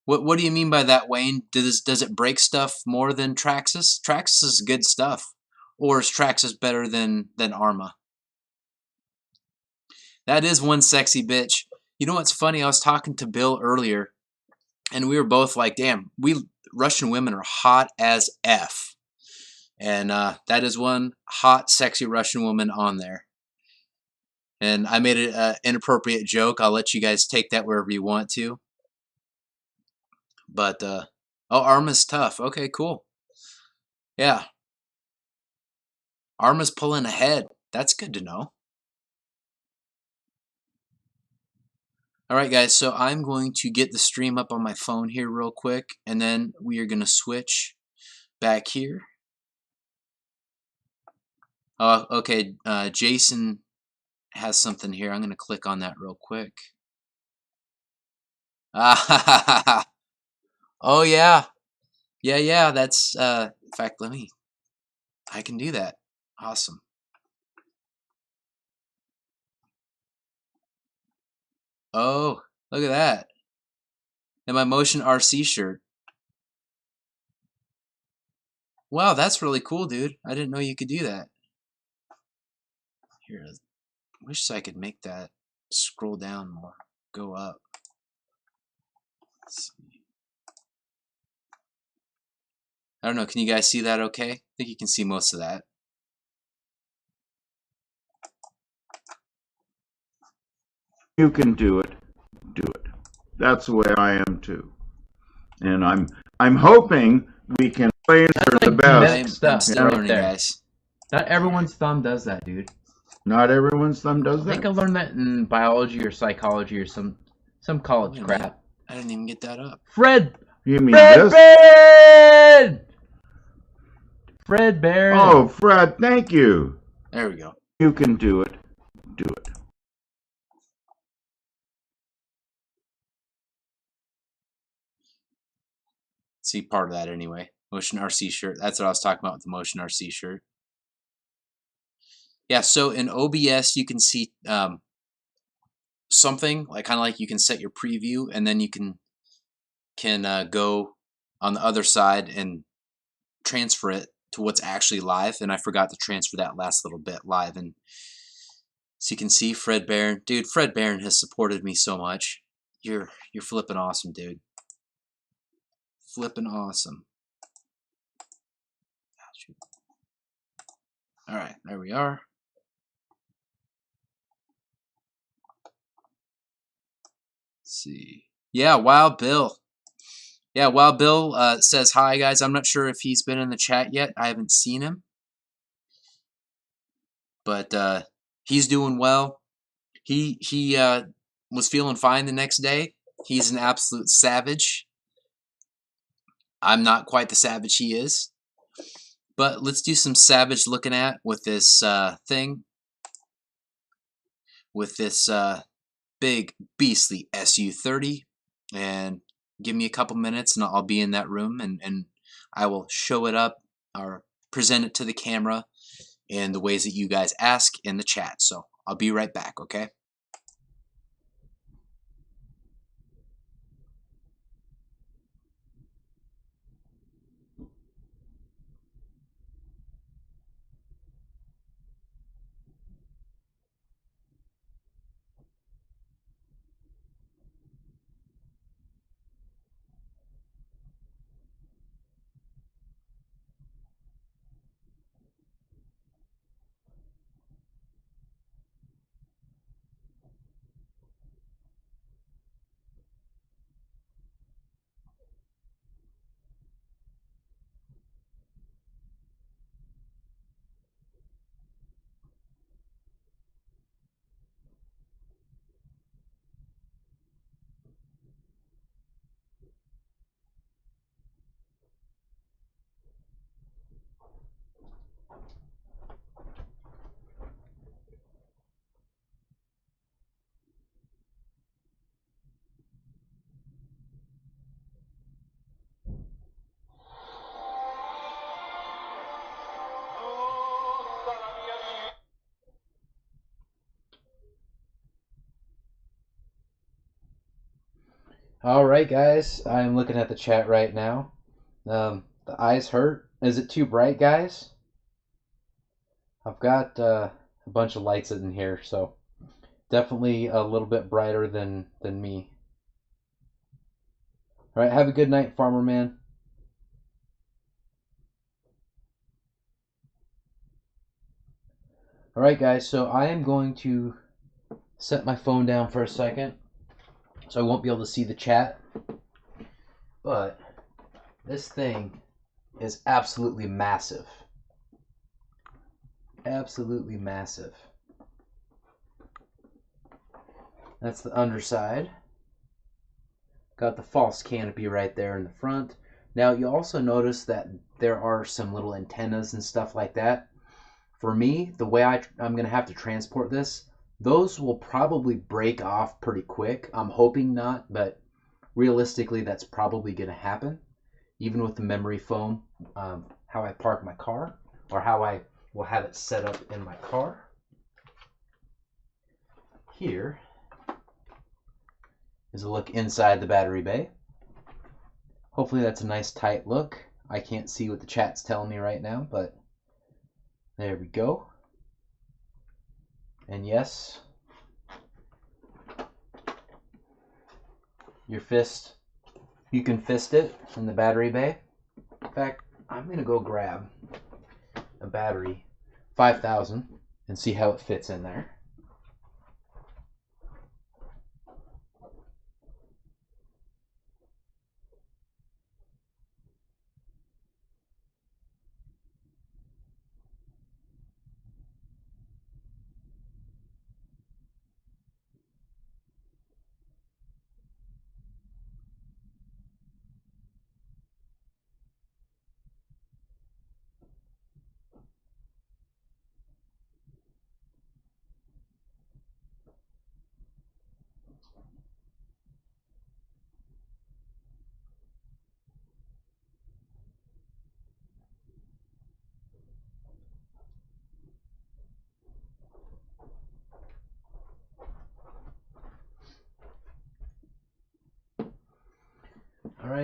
What do you mean by that, Wayne? Does it break stuff more than Traxxas? Traxxas is good stuff. Or is Traxxas better than Arma? That is one sexy bitch. You know what's funny? I was talking to Bill earlier, and we were both like, damn, Russian women are hot as F. And that is one hot, sexy Russian woman on there. And I made an inappropriate joke. I'll let you guys take that wherever you want to. But, oh, Arma's tough. Okay, cool. Yeah. Arma's pulling ahead. That's good to know. Alright guys, so I'm going to get the stream up on my phone here real quick, and then we are going to switch back here. Oh, okay, Jason has something here. I'm going to click on that real quick. Oh yeah. Yeah, that's, in fact, I can do that. Awesome. Oh, look at that. And my Motion RC shirt. Wow, that's really cool, dude. I didn't know you could do that. Here, I wish I could make that scroll down more, go up. Let's see. I don't know, can you guys see that okay? I think you can see most of that. You can do it. Do it. That's the way I am too. And I'm hoping we can laser the best. I'm still learning, guys. Not everyone's thumb does that, dude. Not everyone's thumb does that. I think I learned that in biology or psychology or some college crap. I didn't even get that up. Fred You mean Fred this? Barron! Fred Barron. Oh, Fred, thank you. There we go. You can do it. Do it. See part of that anyway. Motion RC shirt. That's what I was talking about with the Motion RC shirt. Yeah, so in OBS you can see something like kind of like you can set your preview, and then you can go on the other side and transfer it to what's actually live. And I forgot to transfer that last little bit live. And so you can see Fred Barron. Dude, Fred Barron has supported me so much. You're flipping awesome, dude. Flipping awesome. All right, there we are. Let's see. Yeah, Wild Bill. Yeah, Wild Bill says hi, guys. I'm not sure if he's been in the chat yet. I haven't seen him. But he's doing well. He was feeling fine the next day. He's an absolute savage. I'm not quite the savage he is. But let's do some savage looking at with this thing. With this big beastly Su-30. And give me a couple minutes and I'll be in that room and I will show it up or present it to the camera in the ways that you guys ask in the chat. So I'll be right back, okay? Alright guys, I'm looking at the chat right now. The eyes hurt. Is it too bright, guys? I've got a bunch of lights in here, so definitely a little bit brighter than me. Alright, have a good night, Farmer Man. Alright guys, so I am going to set my phone down for a second, so I won't be able to see the chat. But this thing is absolutely massive. Absolutely massive. That's the underside. Got the false canopy right there in the front. Now you also notice that there are some little antennas and stuff like that. For me, the way I'm going to have to transport this, those will probably break off pretty quick. I'm hoping not, but realistically that's probably going to happen. Even with the memory foam, how I park my car, or how I will have it set up in my car. Here is a look inside the battery bay. Hopefully that's a nice tight look. I can't see what the chat's telling me right now, but there we go. And yes, your fist, you can fist it in the battery bay. In fact, I'm going to go grab a battery 5000 and see how it fits in there.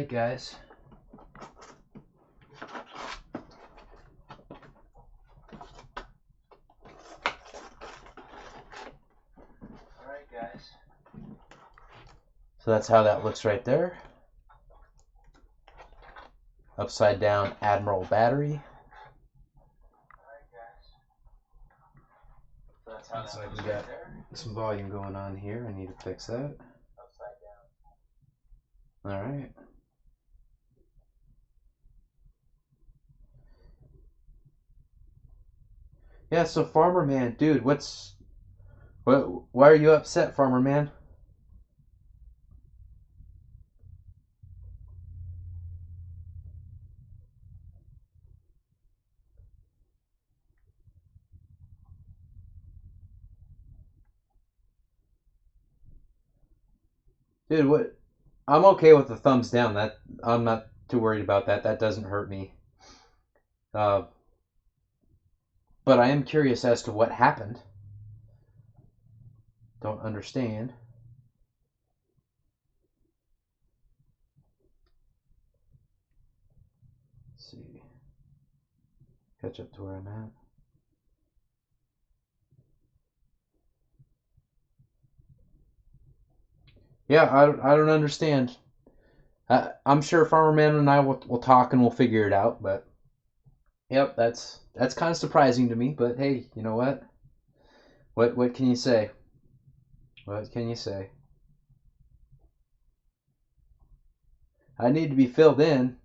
Alright, guys. So that's how that looks right there. Upside down Admiral battery. Looks like we got some volume going on here. I need to fix that. Alright. Yeah, so Farmer Man, dude, why are you upset, Farmer Man? Dude, what? I'm okay with the thumbs down. That I'm not too worried about that. That doesn't hurt me. But I am curious as to what happened. Don't understand. Let's see. Catch up to where I'm at. Yeah, I don't understand. I'm sure Farmer Man and I will talk and we'll figure it out. But yep, that's kind of surprising to me. But hey, you know what? What can you say? What can you say? I need to be filled in.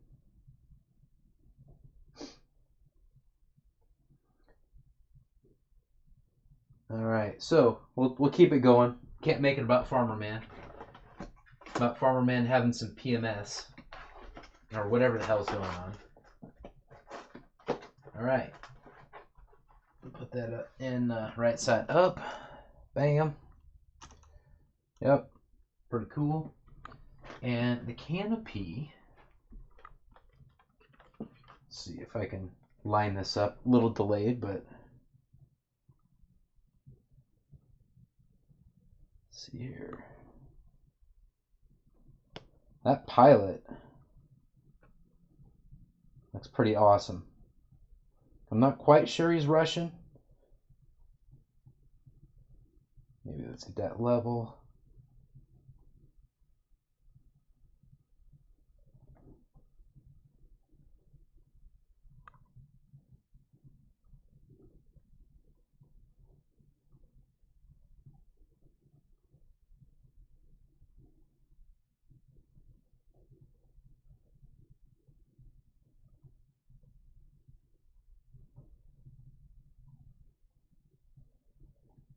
All right, so we'll keep it going. Can't make it about Farmer Man. About Farmer Man having some PMS or whatever the hell's going on. All right, put that up in right side up. Bam. Yep, pretty cool. And the canopy. Let's see if I can line this up. A little delayed, but let's see here. That pilot looks pretty awesome. I'm not quite sure he's Russian. Maybe let's get that level.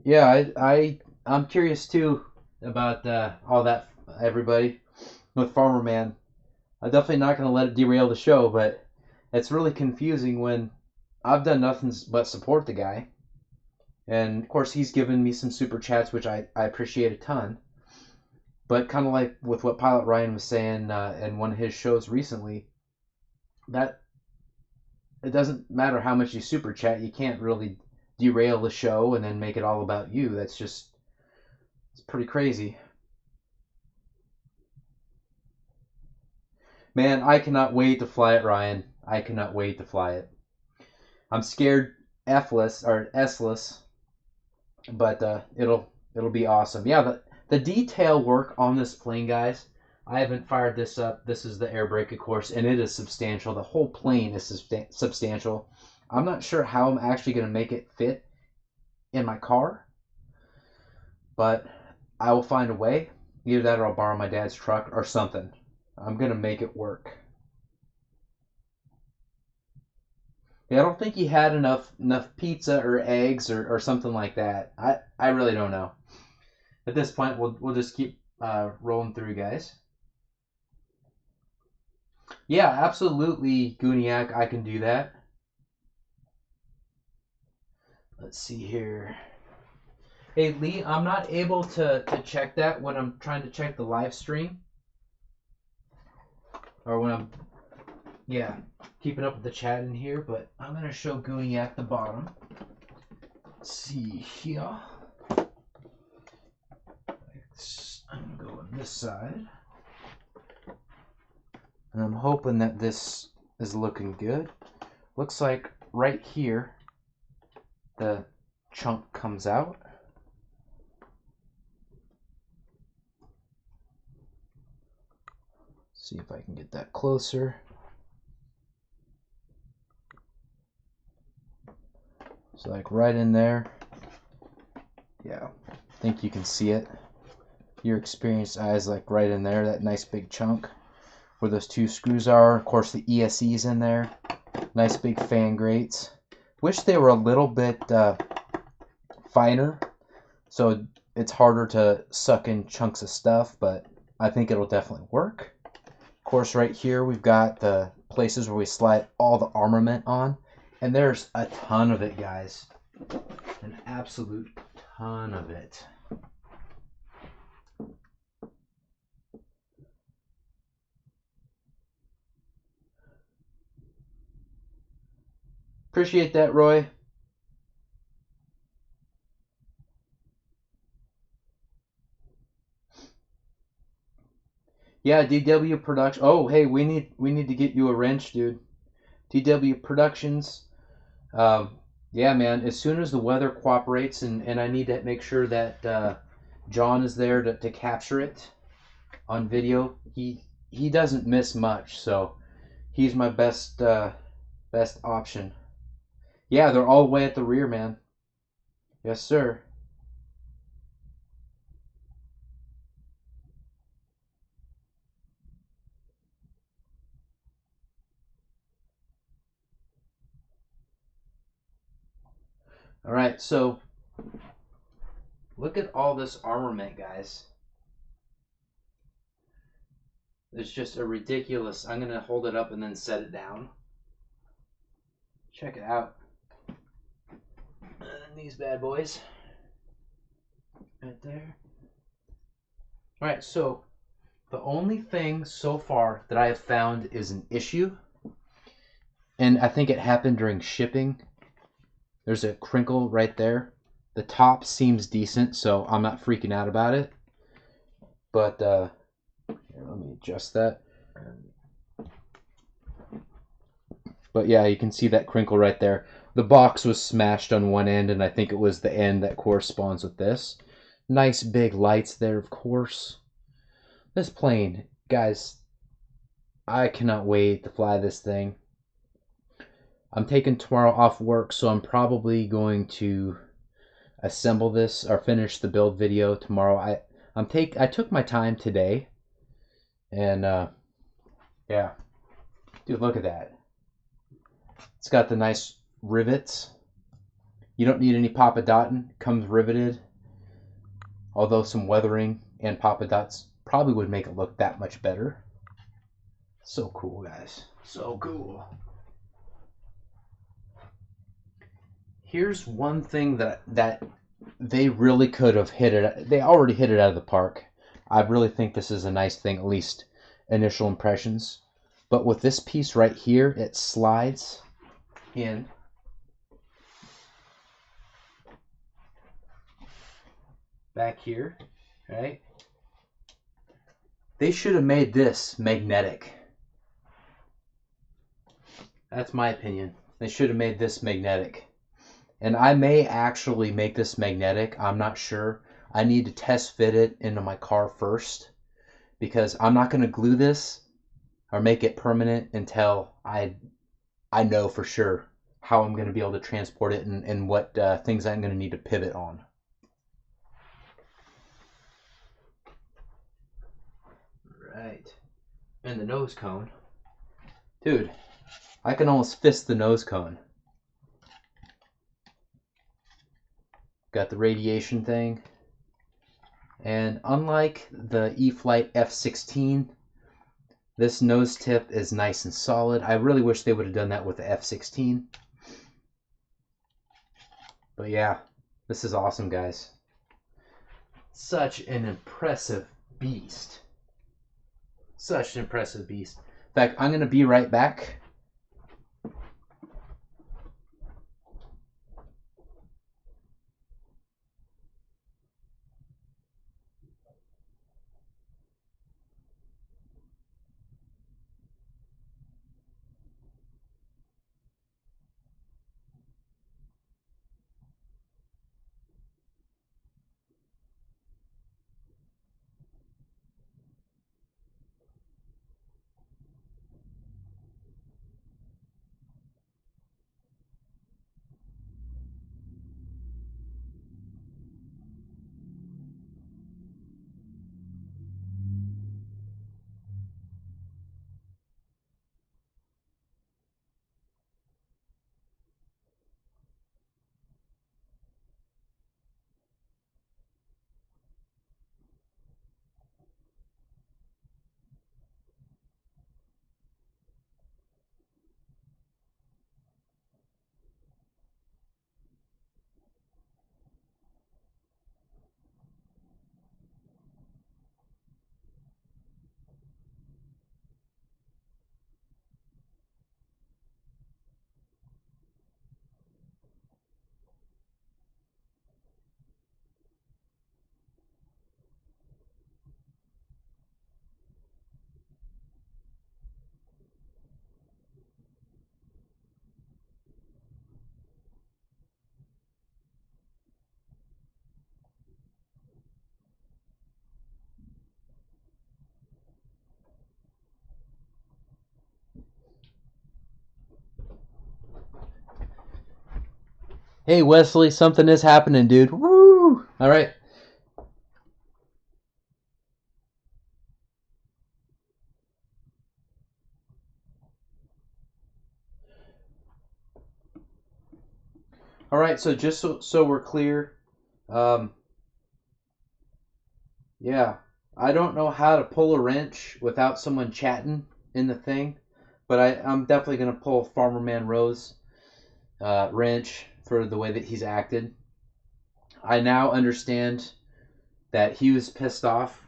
Yeah, I'm curious too about all that, everybody, with Farmer Man. I'm definitely not going to let it derail the show, but it's really confusing when I've done nothing but support the guy. And of course, he's given me some super chats, which I appreciate a ton. But kind of like with what Pilot Ryan was saying in one of his shows recently, that it doesn't matter how much you super chat, you can't really derail the show and then make it all about you. That's just, it's pretty crazy. Man, I cannot wait to fly it, Ryan. I cannot wait to fly it. I'm scared F-less or S-less, but it'll be awesome. Yeah, the detail work on this plane, guys. I haven't fired this up. This is the air brake, of course, and it is substantial. The whole plane is substantial. I'm not sure how I'm actually going to make it fit in my car, but I will find a way. Either that or I'll borrow my dad's truck or something. I'm going to make it work. Yeah, I don't think he had enough pizza or eggs or something like that. I really don't know. At this point, we'll just keep rolling through, guys. Yeah, absolutely, Gooniac, I can do that. Let's see here. Hey, Lee, I'm not able to check that when I'm trying to check the live stream. Or when I'm, yeah, keeping up with the chat in here. But I'm going to show Gooniac the bottom. Let's see here. I'm going to go on this side. And I'm hoping that this is looking good. Looks like right here the chunk comes out. See if I can get that closer. So like right in there. Yeah, I think you can see it. Your experienced eyes, like right in there, that nice big chunk where those two screws are. Of course, the ESC's in there. Nice big fan grates. Wish they were a little bit finer, so it's harder to suck in chunks of stuff, but I think it'll definitely work. Of course, right here we've got the places where we slide all the armament on, and there's a ton of it, guys. An absolute ton of it. Appreciate that, Roy. Yeah, DW Production. Oh, hey, we need to get you a wrench, dude. DW Productions. Yeah, man. As soon as the weather cooperates, and I need to make sure that John is there to capture it on video. He doesn't miss much, so he's my best option. Yeah, they're all the way at the rear, man. Yes, sir. All right, so look at all this armament, guys. It's just a ridiculous. I'm gonna hold it up and then set it down. Check it out. And these bad boys. Right there. Alright, so the only thing so far that I have found is an issue, and I think it happened during shipping. There's a crinkle right there. The top seems decent, so I'm not freaking out about it. But here, let me adjust that. But yeah, you can see that crinkle right there. The box was smashed on one end, and I think it was the end that corresponds with this. Nice big lights there, of course. This plane, guys, I cannot wait to fly this thing. I'm taking tomorrow off work, so I'm probably going to assemble this or finish the build video tomorrow. I took my time today, and yeah, dude, look at that. It's got the nice rivets. You don't need any Papa Dotting. Comes riveted. Although some weathering and Papa Dots probably would make it look that much better. So cool, guys. So cool. Here's one thing that they really could have hit it. They already hit it out of the park. I really think this is a nice thing, at least initial impressions. But with this piece right here, it slides in. Back here, right? They should have made this magnetic. That's my opinion. They should have made this magnetic. And I may actually make this magnetic. I'm not sure. I need to test fit it into my car first, because I'm not going to glue this or make it permanent until I know for sure how I'm going to be able to transport it and what things I'm going to need to pivot on. Right. And the nose cone. Dude, I can almost fist the nose cone. Got the radiation thing. And unlike the E-flite F-16, this nose tip is nice and solid. I really wish they would have done that with the F-16. But yeah, this is awesome, guys. Such an impressive beast. Such an impressive beast. In fact, I'm going to be right back. Hey Wesley, something is happening, dude. Woo! All right. All right. So just so we're clear, yeah, I don't know how to pull a wrench without someone chatting in the thing, but I'm definitely gonna pull Farmer Man Rose wrench for the way that he's acted. I now understand that he was pissed off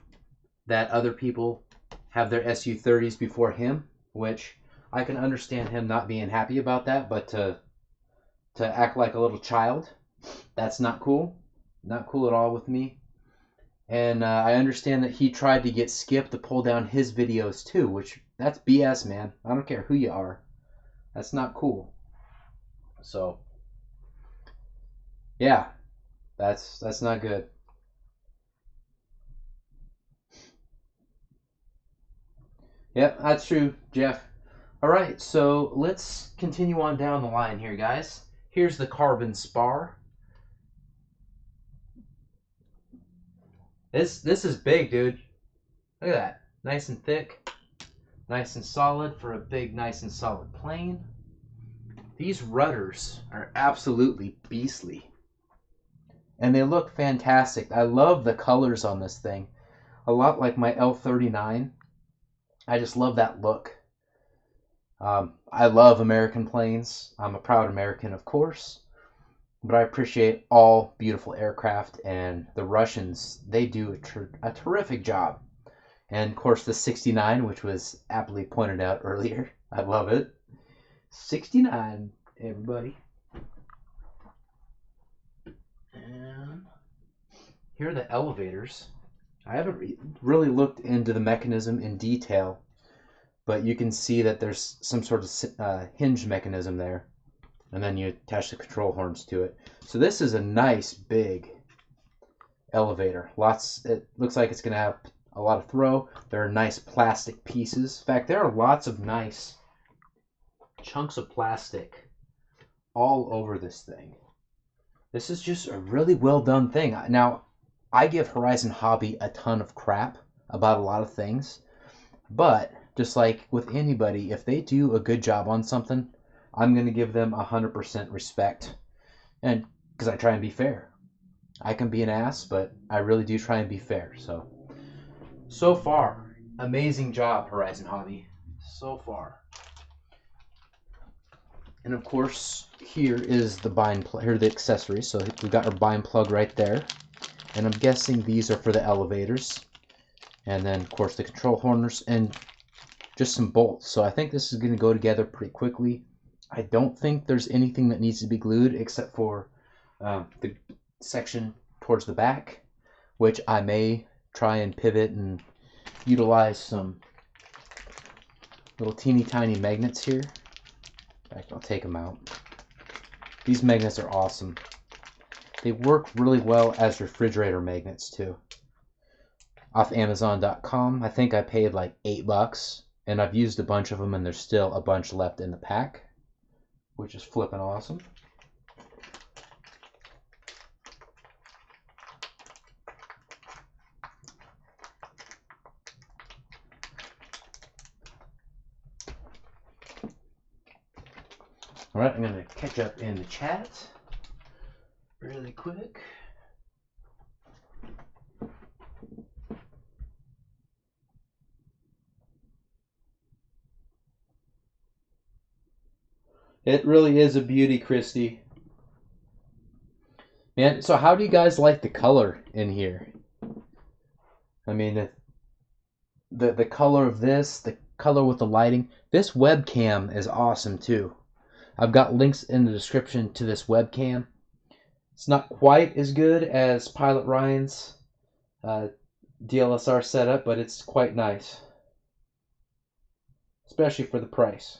that other people have their SU-30s before him, which I can understand him not being happy about that, but to act like a little child, that's not cool. Not cool at all with me. And I understand that he tried to get Skip to pull down his videos too, which that's BS, man. I don't care who you are. That's not cool. So, yeah, that's not good. Yep, that's true, Jeff. All right, so let's continue on down the line here, guys. Here's the carbon spar. This is big, dude. Look at that. Nice and thick. Nice and solid for a big, nice and solid plane. These rudders are absolutely beastly. And they look fantastic. I love the colors on this thing. A lot like my L39. I just love that look. I love American planes. I'm a proud American, of course. But I appreciate all beautiful aircraft. And the Russians, they do a terrific job. And of course the 69, which was aptly pointed out earlier. I love it. 69, everybody. And here are the elevators. I haven't really looked into the mechanism in detail, but you can see that there's some sort of hinge mechanism there. And then you attach the control horns to it. So this is a nice big elevator. It looks like it's going to have a lot of throw. There are nice plastic pieces. In fact, there are lots of nice chunks of plastic all over this thing. This is just a really well done thing. Now, I give Horizon Hobby a ton of crap about a lot of things, but just like with anybody, if they do a good job on something, I'm going to give them 100% respect. And because I try and be fair. I can be an ass, but I really do try and be fair. So far, amazing job, Horizon Hobby. So far. And of course, here is the bind plug. Here are the accessories. So we've got our bind plug right there. And I'm guessing these are for the elevators. And then, of course, the control horners and just some bolts. So I think this is going to go together pretty quickly. I don't think there's anything that needs to be glued except for the section towards the back, which I may try and pivot and utilize some little teeny tiny magnets here. In fact, I'll take them out. These magnets are awesome. They work really well as refrigerator magnets too. Off Amazon.com, I think I paid like $8, and I've used a bunch of them, and there's still a bunch left in the pack, which is flipping awesome. All right, I'm going to catch up in the chat really quick. It really is a beauty, Christy. Man, so how do you guys like the color in here? I mean, the color of this, the color with the lighting. This webcam is awesome too. I've got links in the description to this webcam. It's not quite as good as Pilot Ryan's DLSR setup, but it's quite nice, especially for the price.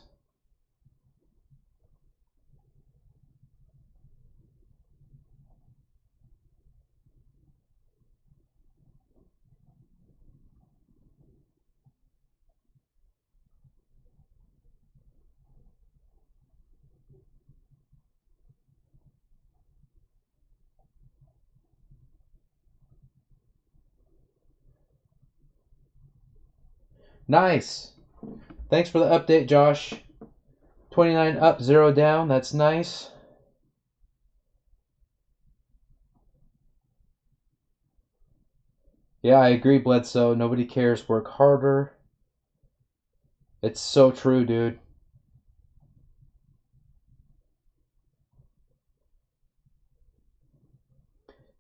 Nice. Thanks for the update, Josh. 29 up, 0 down. That's nice. Yeah, I agree, Bledsoe. Nobody cares. Work harder. It's so true, dude.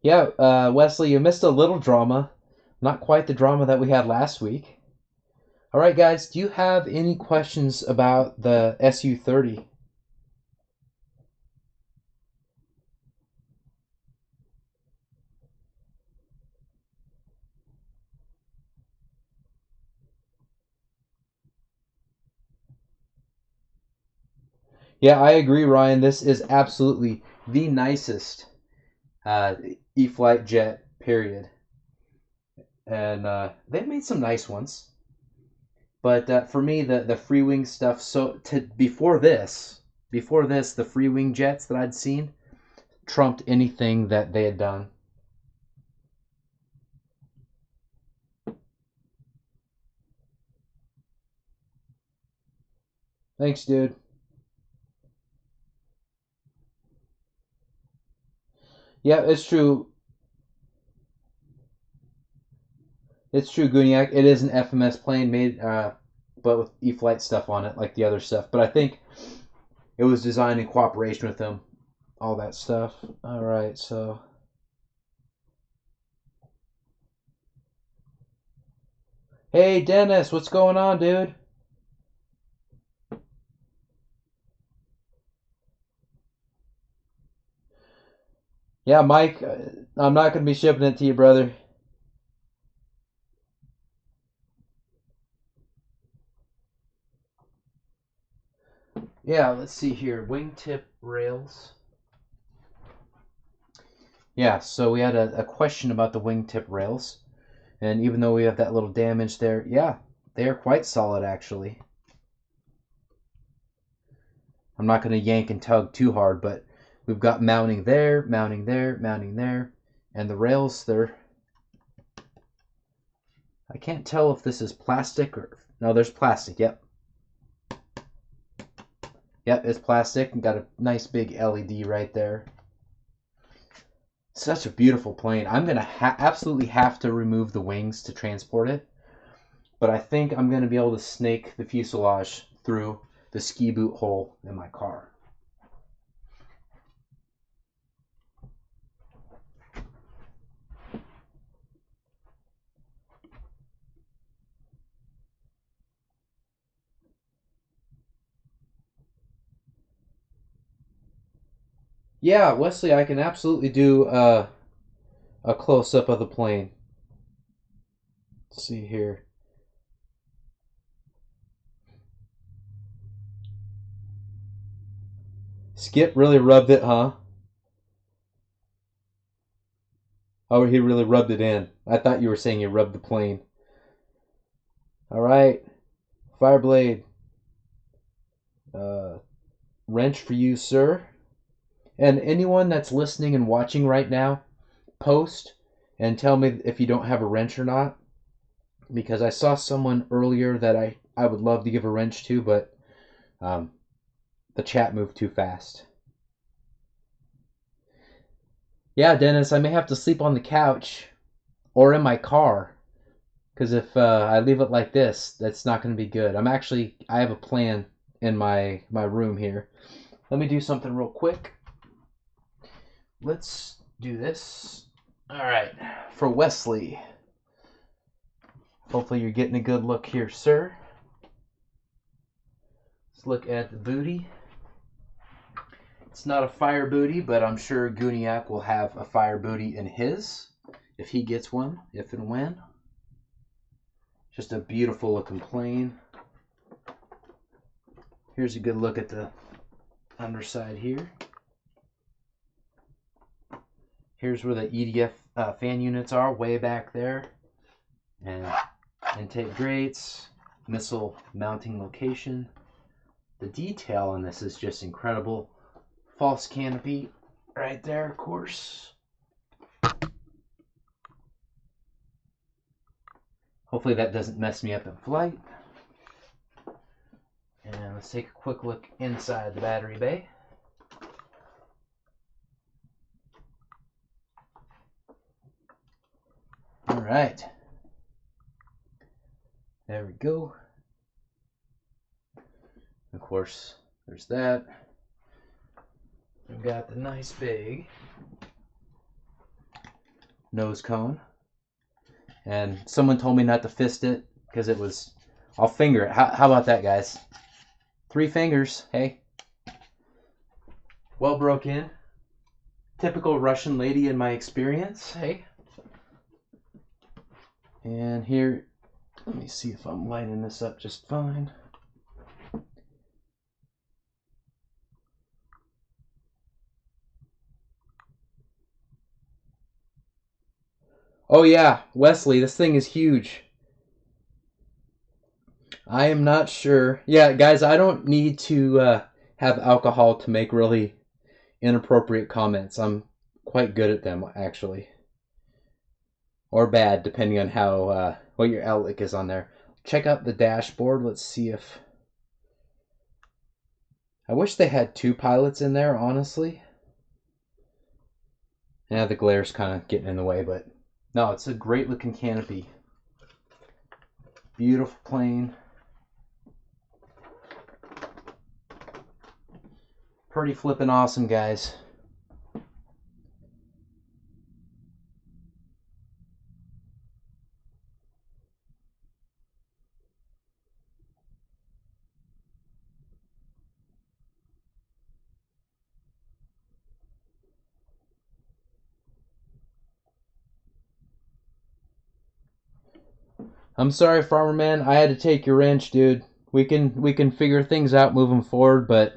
Yeah, Wesley, you missed a little drama. Not quite the drama that we had last week. All right, guys, do you have any questions about the Su-30? Yeah, I agree, Ryan. This is absolutely the nicest E-flite jet, period. And they've made some nice ones. But for me, the free wing stuff, before this, the free wing jets that I'd seen trumped anything that they had done. Thanks, dude. Yeah, it's true. It's true, Guniak. It is an FMS plane made, but with E-flite stuff on it, like the other stuff. But I think it was designed in cooperation with them, all that stuff. All right, so. Hey, Dennis, what's going on, dude? Yeah, Mike, I'm not going to be shipping it to you, brother. Yeah, let's see here. Wingtip rails. Yeah, so we had a question about the wingtip rails. And even though we have that little damage there, yeah, they are quite solid, actually. I'm not going to yank and tug too hard, but we've got mounting there, mounting there, mounting there. And the rails, they're... I can't tell if this is plastic or... No, there's plastic, yep. Yep, it's plastic and got a nice big LED right there. Such a beautiful plane. I'm going to absolutely have to remove the wings to transport it. But I think I'm going to be able to snake the fuselage through the ski boot hole in my car. Yeah, Wesley, I can absolutely do a close-up of the plane. Let's see here. Skip really rubbed it, huh? Oh, he really rubbed it in. I thought you were saying he rubbed the plane. All right. Fireblade. Wrench for you, sir. And anyone that's listening and watching right now, post and tell me if you don't have a wrench or not. Because I saw someone earlier that I would love to give a wrench to, but the chat moved too fast. Yeah, Dennis, I may have to sleep on the couch or in my car. Because if I leave it like this, that's not going to be good. I have a plan in my room here. Let me do something real quick. Let's do this. All right, for Wesley. Hopefully you're getting a good look here, sir. Let's look at the booty. It's not a fire booty, but I'm sure Guniak will have a fire booty in his, if he gets one, if and when. Just a beautiful looking plane. Here's a good look at the underside here. Here's where the EDF fan units are, way back there. And intake grates, missile mounting location. The detail on this is just incredible. False canopy right there, of course. Hopefully that doesn't mess me up in flight. And let's take a quick look inside the battery bay. All right. There we go. Of course, there's that. We've got the nice big nose cone. And someone told me not to fist it because it was, I'll finger it. How about that, guys? 3 fingers, hey. Well broke in. Typical Russian lady in my experience, hey. And here, let me see if I'm lining this up just fine. Oh yeah, Wesley, this thing is huge. I am not sure. Yeah, guys, I don't need to have alcohol to make really inappropriate comments. I'm quite good at them, actually. Or bad, depending on how what your outlook is on there. Check out the dashboard. Let's see if... I wish they had 2 pilots in there, honestly. Yeah, the glare's kind of getting in the way, but... No, it's a great looking canopy. Beautiful plane. Pretty flippin' awesome, guys. I'm sorry, Farmer Man. I had to take your wrench, dude. We can figure things out moving forward, but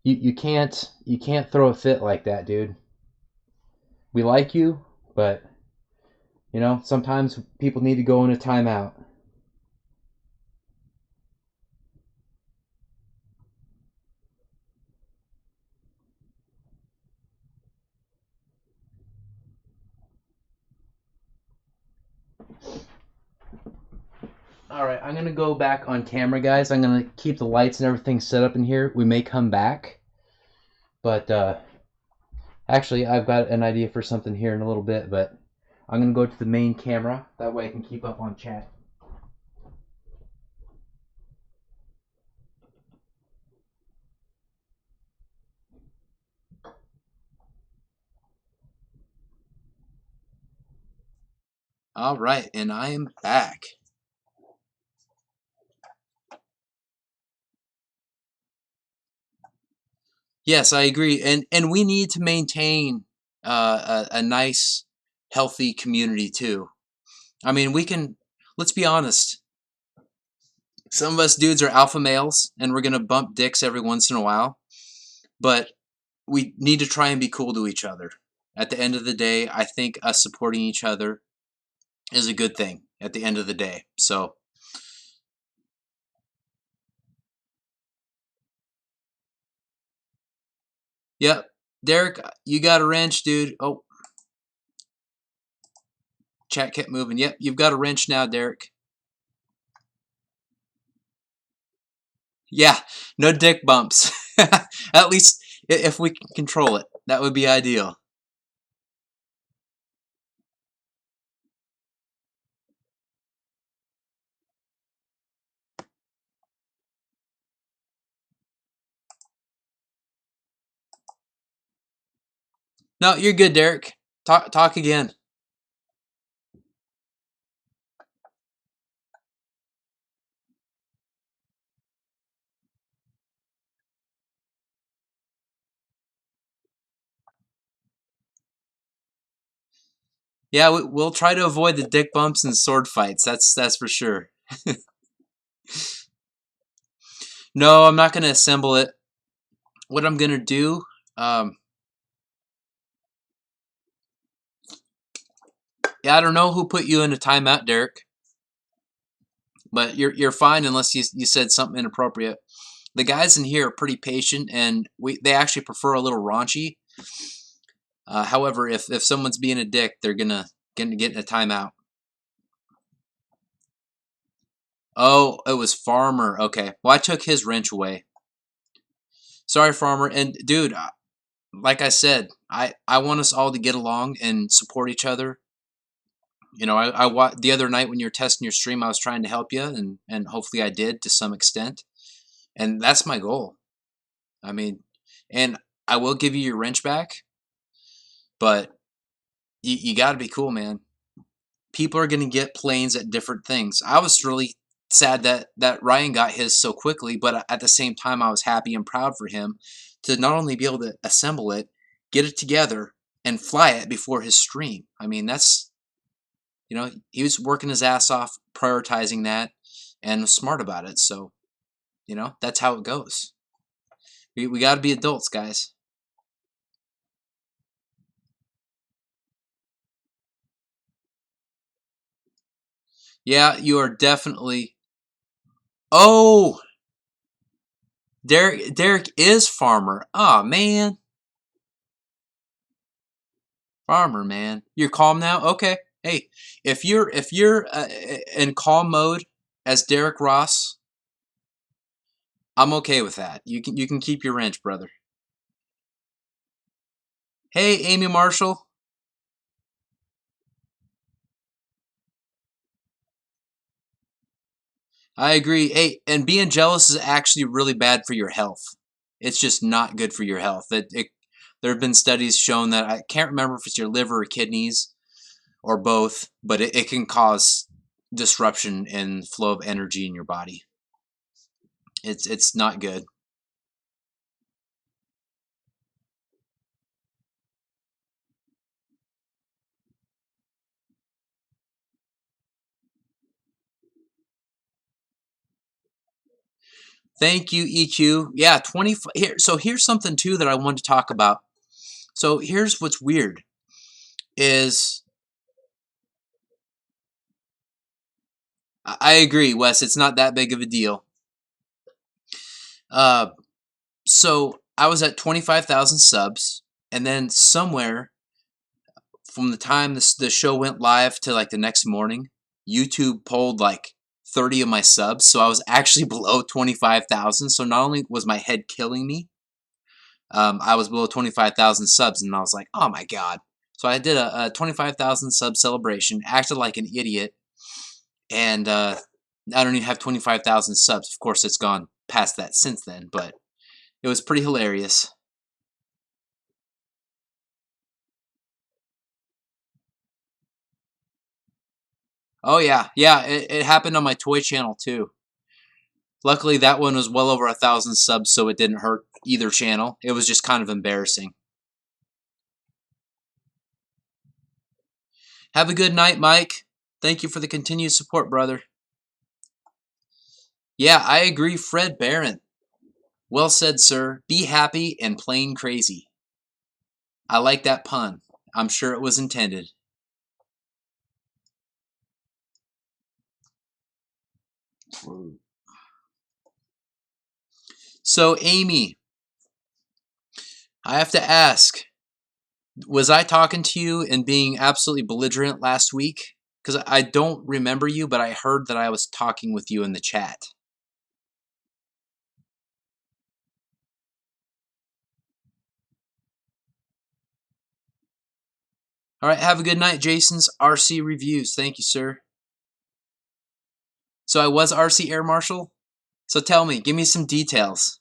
you can't throw a fit like that, dude. We like you, but you know, sometimes people need to go in a timeout. Alright, I'm going to go back on camera, guys. I'm going to keep the lights and everything set up in here. We may come back. But, actually, I've got an idea for something here in a little bit. But I'm going to go to the main camera. That way I can keep up on chat. Alright, and I am back. Yes, I agree, and we need to maintain a nice, healthy community too. I mean, we can. Let's be honest. Some of us dudes are alpha males, and we're gonna bump dicks every once in a while, but we need to try and be cool to each other. At the end of the day, I think us supporting each other is a good thing. At the end of the day, so. Yep, Derek, you got a wrench, dude. Oh. Chat kept moving. Yep, you've got a wrench now, Derek. Yeah, no dick bumps. At least if we can control it, that would be ideal. No, you're good, Derek. Talk again. Yeah, we'll try to avoid the dick bumps and sword fights. That's for sure. No, I'm not gonna assemble it. What I'm gonna do, yeah, I don't know who put you in a timeout, Derek, but you're fine unless you said something inappropriate. The guys in here are pretty patient, and they actually prefer a little raunchy. However, if someone's being a dick, they're gonna get in a timeout. Oh, it was Farmer. Okay. Well, I took his wrench away. Sorry, Farmer. And dude, like I said, I want us all to get along and support each other. You know, the other night when you were testing your stream, I was trying to help you, and hopefully I did to some extent. And that's my goal. I mean, and I will give you your wrench back, but you got to be cool, man. People are going to get planes at different things. I was really sad that Ryan got his so quickly, but at the same time, I was happy and proud for him to not only be able to assemble it, get it together, and fly it before his stream. I mean, that's, you know, he was working his ass off, prioritizing that, and was smart about it. So, you know, that's how it goes. We got to be adults, guys. Yeah, you are definitely. Oh, Derek is Farmer. Oh man, Farmer, man. You're calm now. Okay. Hey, if you're in calm mode as Derek Ross, I'm okay with that. You can keep your wrench, brother. Hey, Amy Marshall. I agree. Hey, and being jealous is actually really bad for your health. It's just not good for your health. There have been studies shown that, I can't remember if it's your liver or kidneys or both, but it can cause disruption in flow of energy in your body. It's not good. Thank you, EQ. Yeah, 20 here. So here's something too that I wanted to talk about. So here's what's weird is I agree, Wes. It's not that big of a deal. So I was at 25,000 subs, and then somewhere from the time the show went live to like the next morning, YouTube pulled like 30 of my subs, so I was actually below 25,000. So not only was my head killing me, I was below 25,000 subs, and I was like, oh my god. So I did a 25,000 sub celebration, acted like an idiot, and I don't even have 25,000 subs. Of course, it's gone past that since then, but it was pretty hilarious. Oh yeah, it happened on my toy channel too. Luckily, that one was well over 1,000 subs, so it didn't hurt either channel. It was just kind of embarrassing. Have a good night, Mike. Thank you for the continued support, brother. Yeah, I agree, Fred Barron. Well said, sir. Be happy and plain crazy. I like that pun. I'm sure it was intended. So, Amy, I have to ask, was I talking to you and being absolutely belligerent last week? Because I don't remember you, but I heard that I was talking with you in the chat. All right, have a good night, Jason's RC Reviews. Thank you, sir. So I was RC Air Marshal? So tell me, give me some details.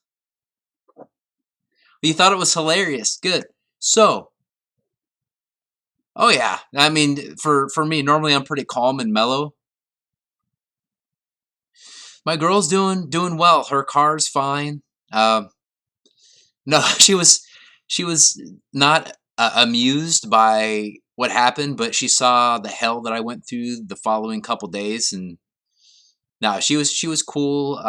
You thought it was hilarious. Good. So, oh yeah. I mean, for me, normally I'm pretty calm and mellow. My girl's doing well. Her car's fine. No, she was not amused by what happened, but she saw the hell that I went through the following couple days, and no, she was cool.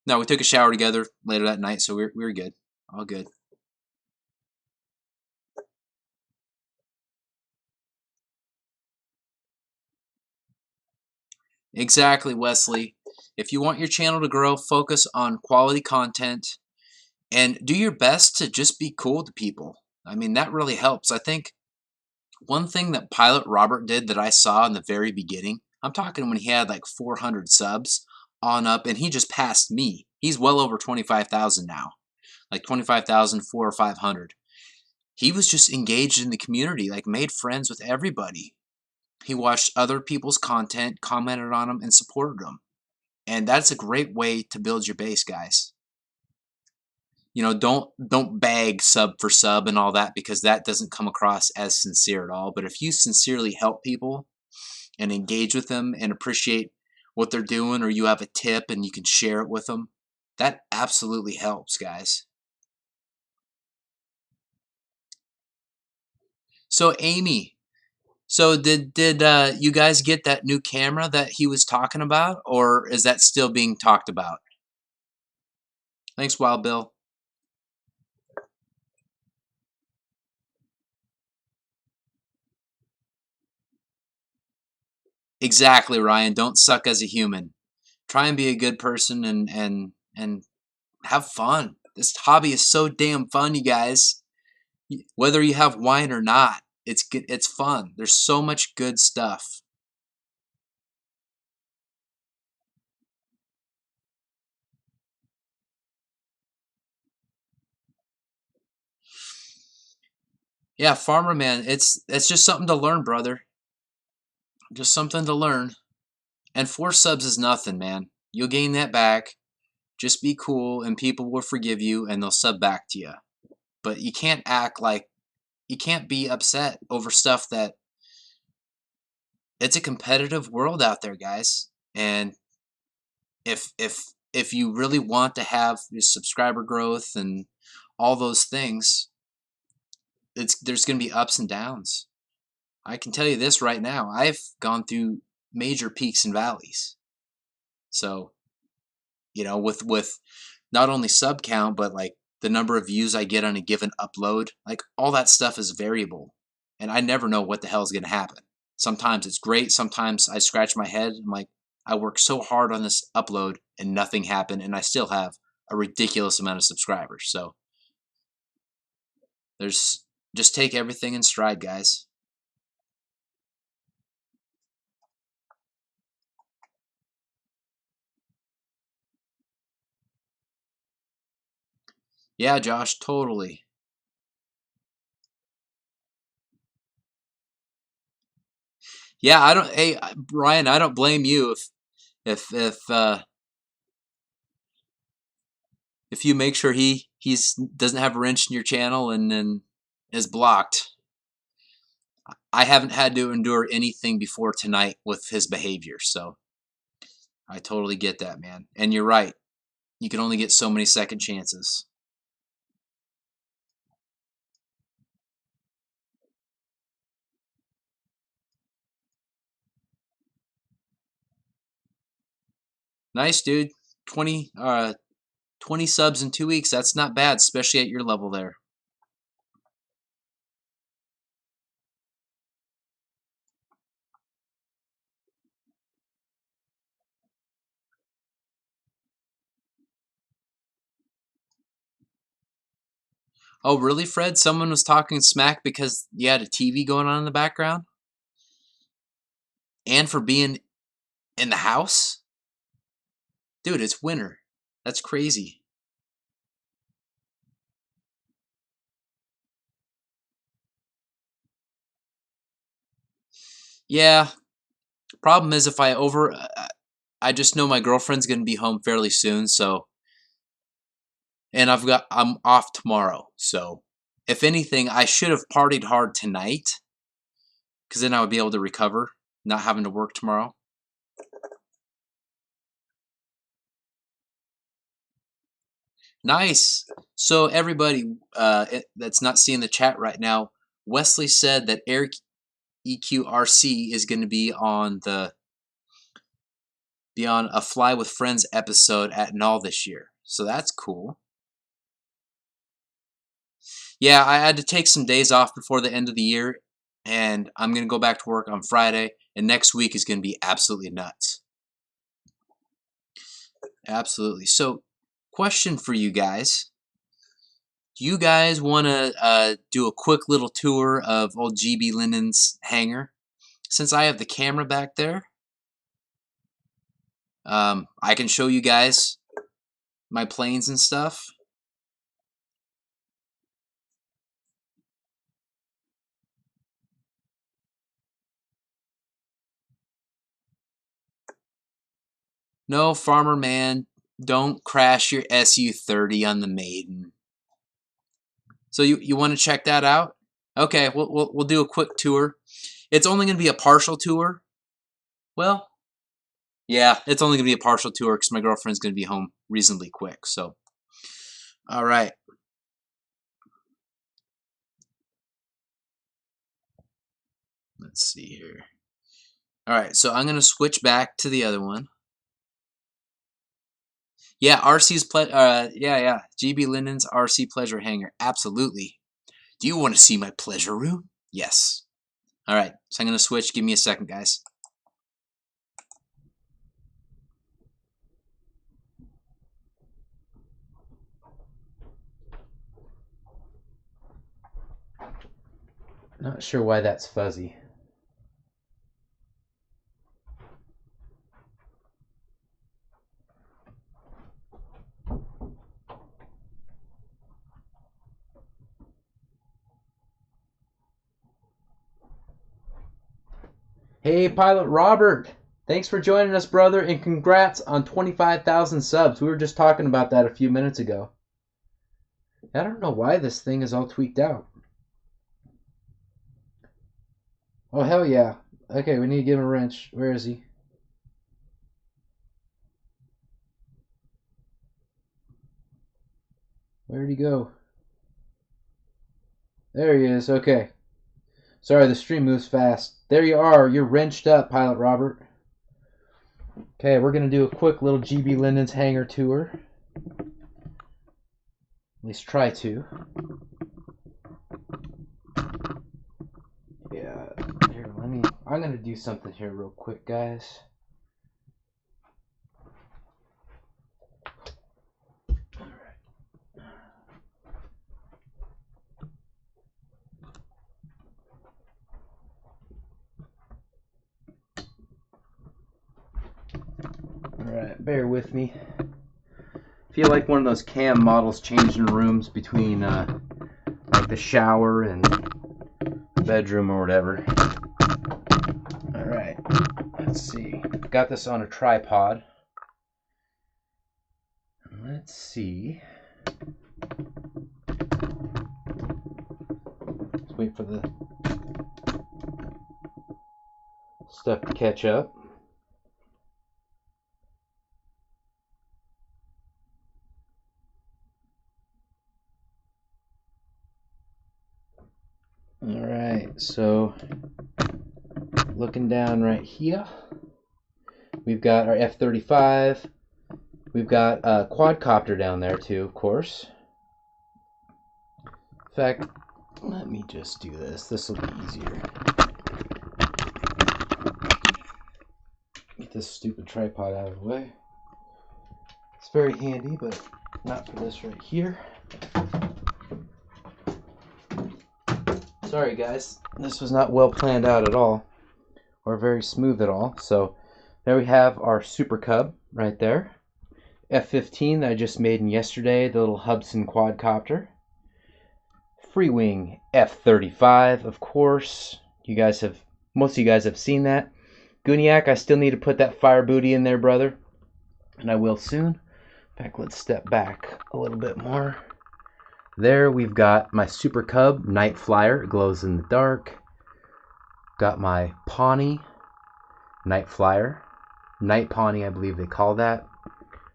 No, we took a shower together later that night, so we were good. All good. Exactly, Wesley. If you want your channel to grow, focus on quality content and do your best to just be cool to people. I mean, that really helps. I think one thing that Pilot Robert did that I saw in the very beginning I'm talking when he had like 400 subs on up, and he just passed me. He's well over 25,000 now, like 25,004 or 500. He was just engaged in the community, like made friends with everybody. He watched other people's content, commented on them, and supported them. And that's a great way to build your base, guys. You know, don't bag sub for sub and all that, because that doesn't come across as sincere at all. But if you sincerely help people and engage with them and appreciate what they're doing, or you have a tip and you can share it with them, that absolutely helps, guys. So Amy, so did you guys get that new camera that he was talking about, or is that still being talked about? Thanks, Wild Bill. Exactly, Ryan. Don't suck as a human. Try and be a good person and have fun. This hobby is so damn fun, you guys. Whether you have wine or not, it's good. It's fun. There's so much good stuff. Yeah, Farmer Man. It's just something to learn, brother. Just something to learn. And 4 subs is nothing, man. You'll gain that back. Just be cool, and people will forgive you, and they'll sub back to you. But you can't act like you can't be upset over stuff that it's a competitive world out there, guys. And if you really want to have your subscriber growth and all those things, there's going to be ups and downs. I can tell you this right now. I've gone through major peaks and valleys. So, you know, with not only sub count, but like the number of views I get on a given upload, like all that stuff is variable. And I never know what the hell is going to happen. Sometimes it's great. Sometimes I scratch my head. I'm like, I worked so hard on this upload and nothing happened, and I still have a ridiculous amount of subscribers. So just take everything in stride, guys. Yeah, Josh, totally. Yeah, I don't. Hey, Brian, I don't blame you if you make sure he's doesn't have a wrench in your channel and then is blocked. I haven't had to endure anything before tonight with his behavior, so I totally get that, man. And you're right. You can only get so many second chances. Nice, dude. 20 subs in 2 weeks. That's not bad, especially at your level there. Oh, really, Fred? Someone was talking smack because you had a TV going on in the background? And for being in the house? Dude, it's winter. That's crazy. Yeah. Problem is, if I just know my girlfriend's gonna be home fairly soon, so, and I'm off tomorrow, so if anything, I should have partied hard tonight, because then I would be able to recover, not having to work tomorrow. Nice. So everybody that's not seeing the chat right now, Wesley said that Eric EQRC is going to be on a Fly with Friends episode at Null this year. So that's cool. Yeah, I had to take some days off before the end of the year, and I'm going to go back to work on Friday, and next week is going to be absolutely nuts. Absolutely. So, question for you guys. Do you guys want to do a quick little tour of old GBLynden's hangar? Since I have the camera back there, I can show you guys my planes and stuff. No, farmer man, don't crash your Su-30 on the Maiden. So you want to check that out? Okay, we'll do a quick tour. It's only going to be a partial tour. Well, yeah, it's only going to be a partial tour because my girlfriend's going to be home reasonably quick. So, all right. Let's see here. All right, so I'm going to switch back to the other one. Yeah, RC's GBLynden's RC pleasure hangar. Absolutely. Do you want to see my pleasure room? Yes. All right, so I'm going to switch. Give me a second, guys. Not sure why that's fuzzy. Hey, Pilot Robert. Thanks for joining us, brother, and congrats on 25,000 subs. We were just talking about that a few minutes ago. I don't know why this thing is all tweaked out. Oh, hell yeah. Okay, we need to give him a wrench. Where is he? Where'd he go? There he is. Okay. Sorry, the stream moves fast. There you are. You're wrenched up, Pilot Robert. Okay, we're going to do a quick little GBLynden's hangar tour. At least try to. Yeah, here, I'm going to do something here real quick, guys. Alright, bear with me. I feel like one of those cam models changing rooms between like the shower and bedroom or whatever. Alright, let's see. Got this on a tripod. Let's see. Let's wait for the stuff to catch up. Alright, so looking down right here, we've got our F-35. We've got a quadcopter down there too, of course. In fact, let me just do this. This will be easier. Get this stupid tripod out of the way. It's very handy, but not for this right here. Sorry guys, this was not well planned out at all, or very smooth at all. So there we have our Super Cub right there. F-15 that I just made in yesterday, the little Hubsan quadcopter. Freewing F-35, of course. Most of you guys have seen that. Guniak, I still need to put that fire booty in there, brother, and I will soon. In fact, let's step back a little bit more. There we've got my Super Cub Night Flyer. It glows in the dark. Got my Pawnee Night Flyer. Night Pawnee, I believe they call that.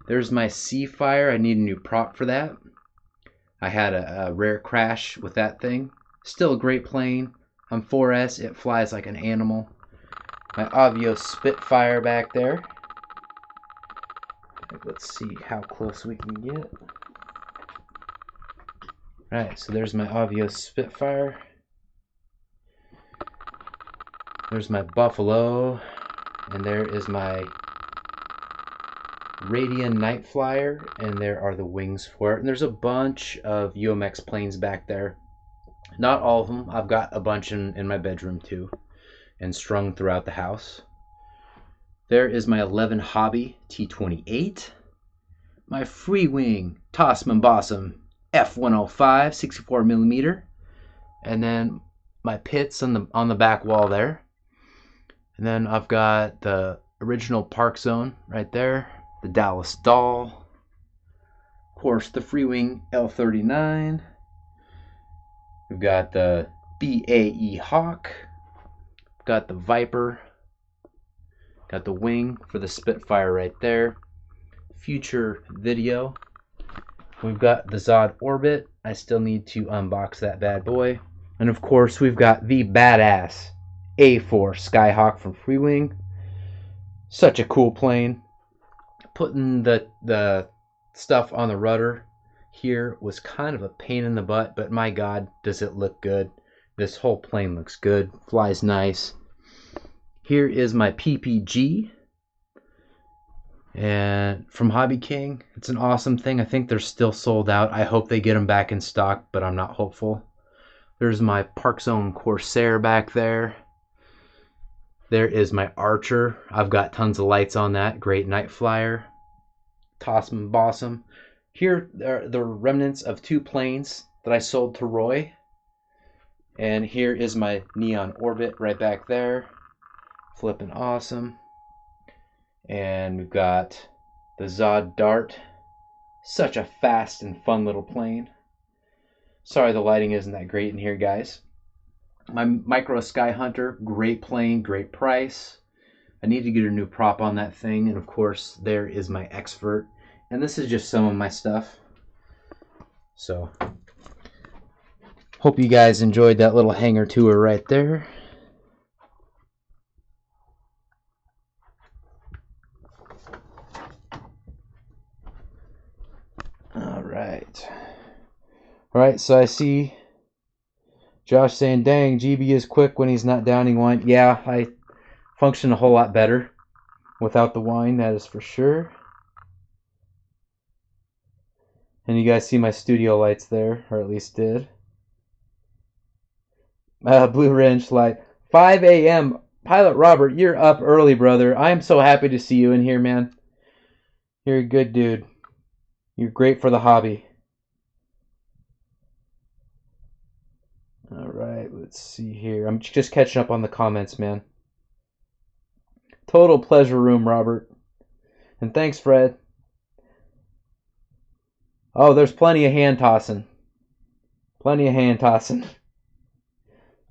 There's my Seafire. I need a new prop for that. I had a rare crash with that thing. Still a great plane. I'm 4S. It flies like an animal. My Avio Spitfire back there. Let's see how close we can get. Right, so there's my Avio Spitfire. There's my Buffalo. And there is my Radian Night Flyer. And there are the wings for it. And there's a bunch of UMX planes back there. Not all of them. I've got a bunch in my bedroom too. And strung throughout the house. There is my 11 Hobby T28. My Freewing Tossman Bossum F105 64mm. And then my pits on the back wall there. And then I've got the original Park Zone right there. The Dallas Doll. Of course, the Freewing L39. We've got the BAE Hawk. We've got the Viper. Got the wing for the Spitfire right there. Future video. We've got the Zod Orbit. I still need to unbox that bad boy. And of course, we've got the badass A4 Skyhawk from Freewing. Such a cool plane. Putting the stuff on the rudder here was kind of a pain in the butt, but my God, does it look good. This whole plane looks good, flies nice. Here is my PPG, and from Hobby King. It's an awesome thing. I think they're still sold out. I hope they get them back in stock, but I'm not hopeful. There's my Park Zone Corsair back there. There is my Archer. I've got tons of lights on that. Great night flyer. Tossman Bossum. Here are the remnants of two planes that I sold to Roy. And here is my Neon Orbit right back there. Flipping awesome. And we've got the Zod Dart. Such a fast and fun little plane. Sorry the lighting isn't that great in here, guys. My Micro Sky Hunter, great plane, great price. I need to get a new prop on that thing. And of course, there is my Expert. And this is just some of my stuff. So, hope you guys enjoyed that little hangar tour right there. Alright, so I see Josh saying, dang, GB is quick when he's not downing wine. Yeah, I function a whole lot better without the wine, that is for sure. And you guys see my studio lights there, or at least did. Blue Wrench light. 5 a.m. Pilot Robert, you're up early, brother. I am so happy to see you in here, man. You're a good dude. You're great for the hobby. Alright, let's see here. I'm just catching up on the comments, man. Total pleasure room, Robert. And thanks, Fred. Oh, there's plenty of hand tossing. Plenty of hand tossing.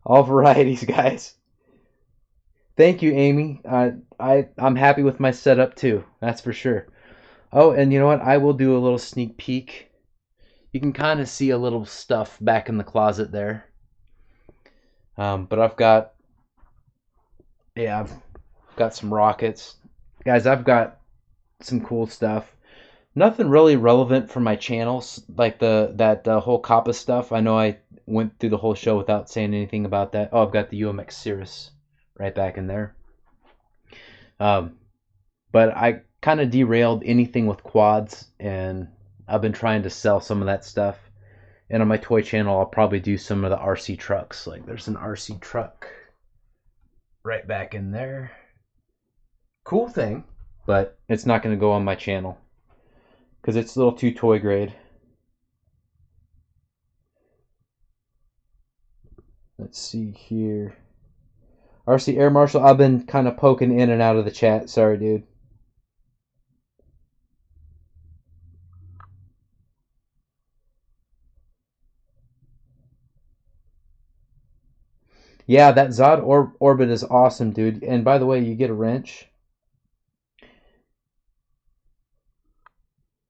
All varieties, guys. Thank you, Amy. I'm happy with my setup too. That's for sure. Oh, and you know what? I will do a little sneak peek. You can kind of see a little stuff back in the closet there. But I've got some rockets. Guys, I've got some cool stuff. Nothing really relevant for my channels, like that whole Kappa stuff. I know I went through the whole show without saying anything about that. Oh, I've got the UMX Cirrus right back in there. But I kind of derailed anything with quads, and I've been trying to sell some of that stuff. And on my toy channel, I'll probably do some of the RC trucks. Like there's an RC truck right back in there. Cool thing, but it's not going to go on my channel because it's a little too toy grade. Let's see here. RC Air Marshal, I've been kind of poking in and out of the chat. Sorry, dude. Yeah, that Zod Orbit is awesome, dude. And by the way, you get a wrench.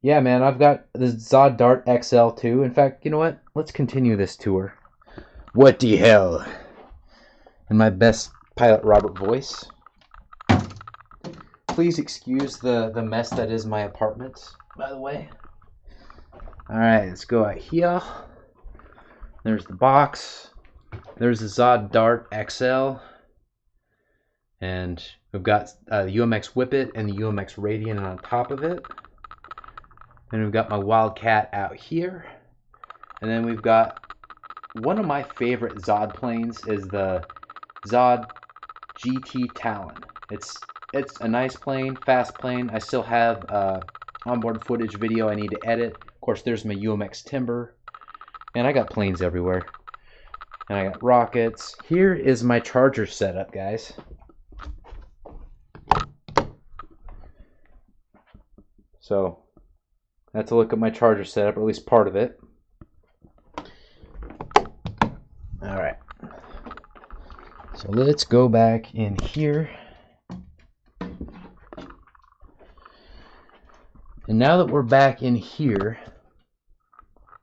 Yeah, man, I've got the Zod Dart XL too. In fact, you know what? Let's continue this tour. What the hell? In my best Pilot Robert voice. Please excuse the mess that is my apartment, by the way. Alright, let's go out here. There's the box. There's the Zod Dart XL. And we've got the UMX Whippet and the UMX Radiant on top of it. And we've got my Wildcat out here. And then we've got one of my favorite Zod planes is the Zod GT Talon. It's it's a nice plane, fast plane. I still have onboard footage video I need to edit. Of course, there's my UMX Timber. And I got planes everywhere. And I got rockets. Here is my charger setup, guys. So that's a look at my charger setup, or at least part of it. Alright. So let's go back in here. And now that we're back in here,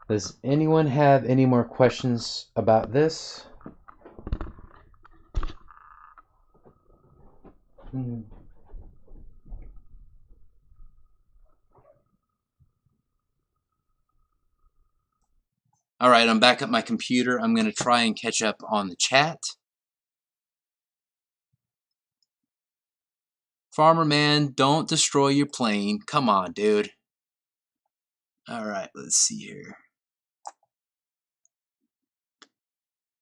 does anyone have any more questions about this? All right, I'm back at my computer. I'm going to try and catch up on the chat. Farmer man, don't destroy your plane. Come on, dude. All right, let's see here.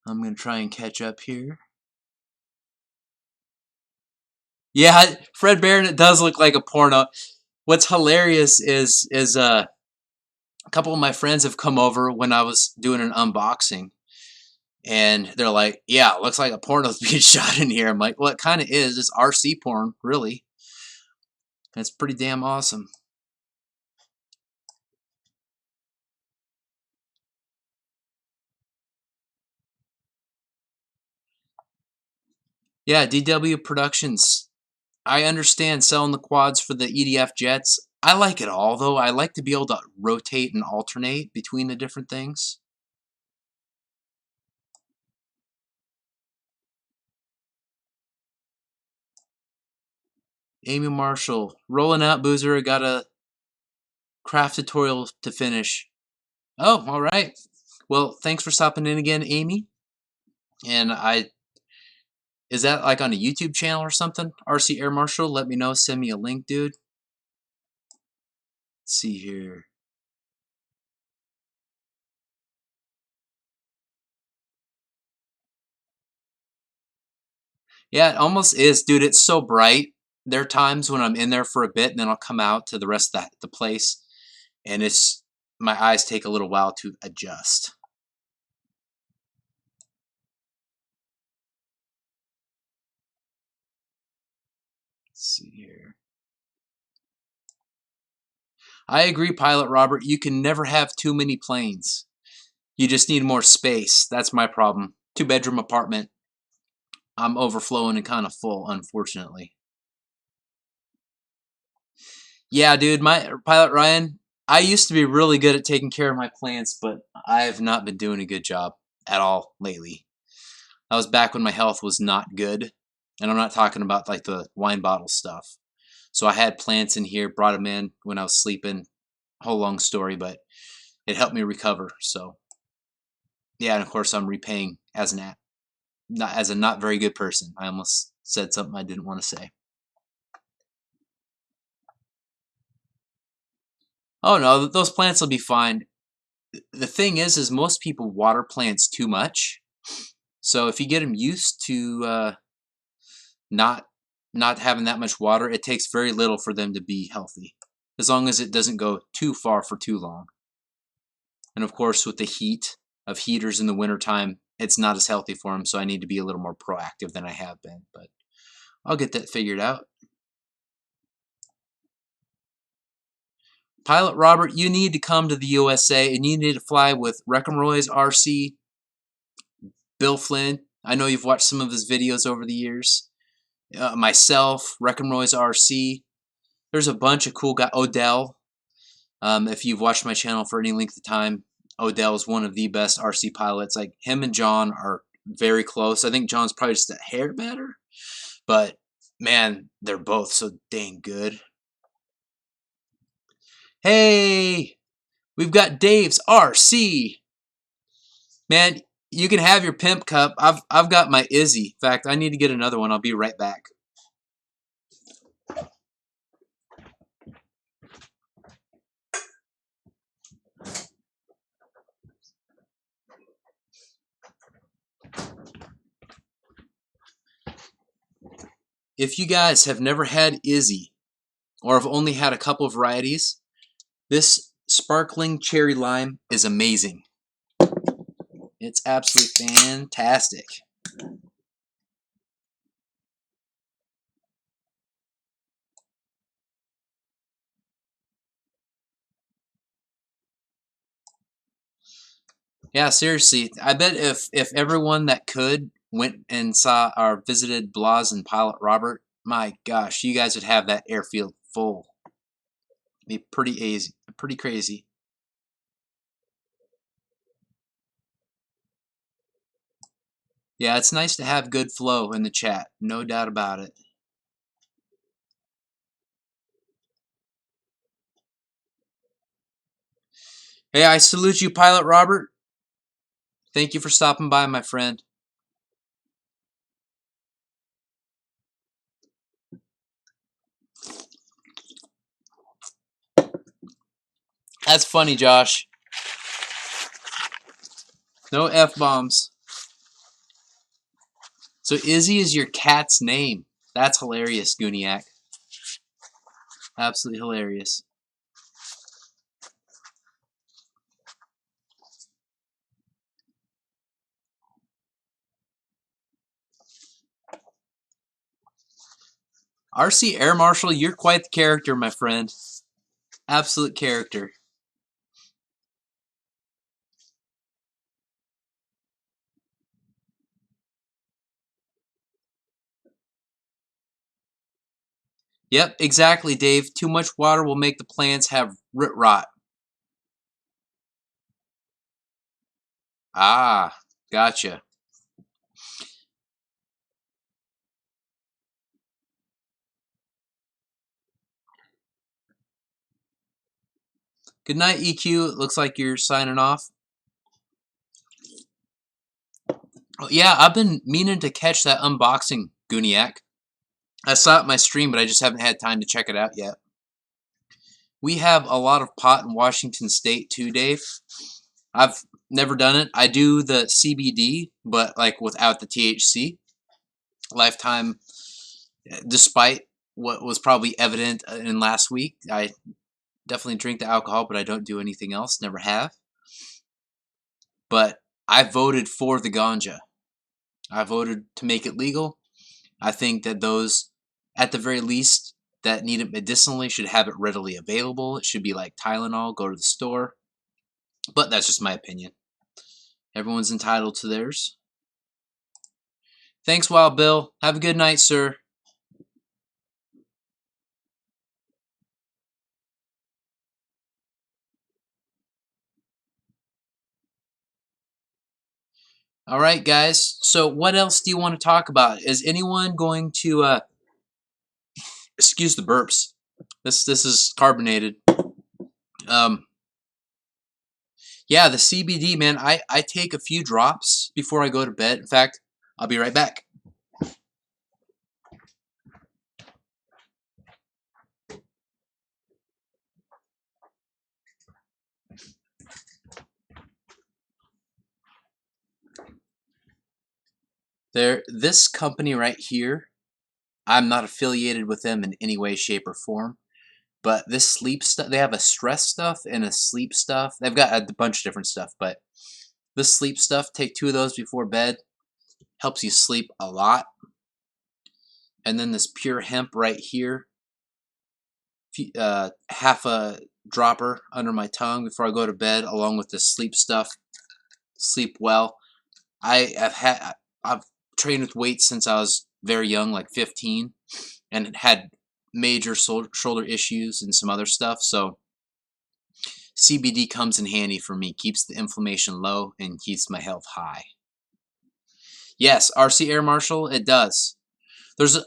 I'm going to try and catch up here. Yeah, Fred Barron, it does look like a porno. What's hilarious is a couple of my friends have come over when I was doing an unboxing. And they're like, yeah, it looks like a porno's being shot in here. I'm like, well, it kind of is. It's RC porn, really. That's pretty damn awesome. Yeah, DW Productions. I understand selling the quads for the EDF jets. I like it all, though. I like to be able to rotate and alternate between the different things. Amy Marshall, rolling out, Boozer. I got a craft tutorial to finish. Oh, all right. Well, thanks for stopping in again, Amy. And is that like on a YouTube channel or something? RC Air Marshal, let me know. Send me a link, dude. Let's see here. Yeah, it almost is, dude. It's so bright. There are times when I'm in there for a bit and then I'll come out to the rest of the place, and it's my eyes take a little while to adjust. Let's see here. I agree, Pilot Robert. You can never have too many planes. You just need more space. That's my problem. 2-bedroom apartment. I'm overflowing and kind of full, unfortunately. Yeah, dude, my Pilot Ryan, I used to be really good at taking care of my plants, but I have not been doing a good job at all lately. That was back when my health was not good, and I'm not talking about like the wine bottle stuff. So I had plants in here, brought them in when I was sleeping. Whole long story, but it helped me recover. So yeah, and of course I'm repaying as a not very good person. I almost said something I didn't want to say. Oh no, those plants will be fine. The thing is most people water plants too much. So if you get them used to not having that much water, it takes very little for them to be healthy, as long as it doesn't go too far for too long. And of course, with the heat of heaters in the wintertime, it's not as healthy for them, so I need to be a little more proactive than I have been, but I'll get that figured out. Pilot Robert, you need to come to the USA, and you need to fly with Reckenroy's RC, Bill Flynn. I know you've watched some of his videos over the years. Myself, Reckenroy's RC. There's a bunch of cool guys. Odell. If you've watched my channel for any length of time, Odell is one of the best RC pilots. Like, him and John are very close. I think John's probably just a hair better, but man, they're both so dang good. Hey, we've got Dave's RC. Man, you can have your pimp cup. I've got my Izzy. In fact, I need to get another one. I'll be right back. if you guys have never had Izzy, or have only had a couple of varieties, this sparkling cherry lime is amazing. It's absolutely fantastic. Yeah, seriously, I bet if everyone that could went and saw or visited Blas and Pilot Robert, my gosh, you guys would have that airfield full. It'd be pretty easy, pretty crazy. Yeah, it's nice to have good flow in the chat, no doubt about it. Hey, I salute you, Pilot Robert. Thank you for stopping by, my friend. That's funny, Josh. No F-bombs. So Izzy is your cat's name. That's hilarious, Gooniac. Absolutely hilarious. RC Air Marshal, you're quite the character, my friend. Absolute character. Yep, exactly, Dave. Too much water will make the plants have root rot. Ah, gotcha. Good night, EQ. It looks like you're signing off. Oh, yeah, I've been meaning to catch that unboxing, Gooniac. I saw it in my stream, but I just haven't had time to check it out yet. We have a lot of pot in Washington State too, Dave. I've never done it. I do the CBD, but like without the THC. Lifetime, despite what was probably evident in last week, I definitely drink the alcohol, but I don't do anything else. Never have. But I voted for the ganja. I voted to make it legal. I think that those, at the very least, that need it medicinally should have it readily available. It should be like Tylenol, go to the store. But that's just my opinion. Everyone's entitled to theirs. Thanks, Wild Bill. Have a good night, sir. All right, guys. So what else do you want to talk about? Is anyone going to, excuse the burps. This is carbonated. Yeah, the CBD, man, I take a few drops before I go to bed. In fact, I'll be right back. This company right here, I'm not affiliated with them in any way, shape, or form. But this sleep stuff, they have a stress stuff and a sleep stuff. They've got a bunch of different stuff, but this sleep stuff, take 2 of those before bed. Helps you sleep a lot. And then this pure hemp right here, half a dropper under my tongue before I go to bed, along with this sleep stuff. Sleep well. I've trained with weights since I was very young, like 15, and had major shoulder issues and some other stuff. So CBD comes in handy for me. Keeps the inflammation low and keeps my health high. Yes, RC Air Marshal, it does. There's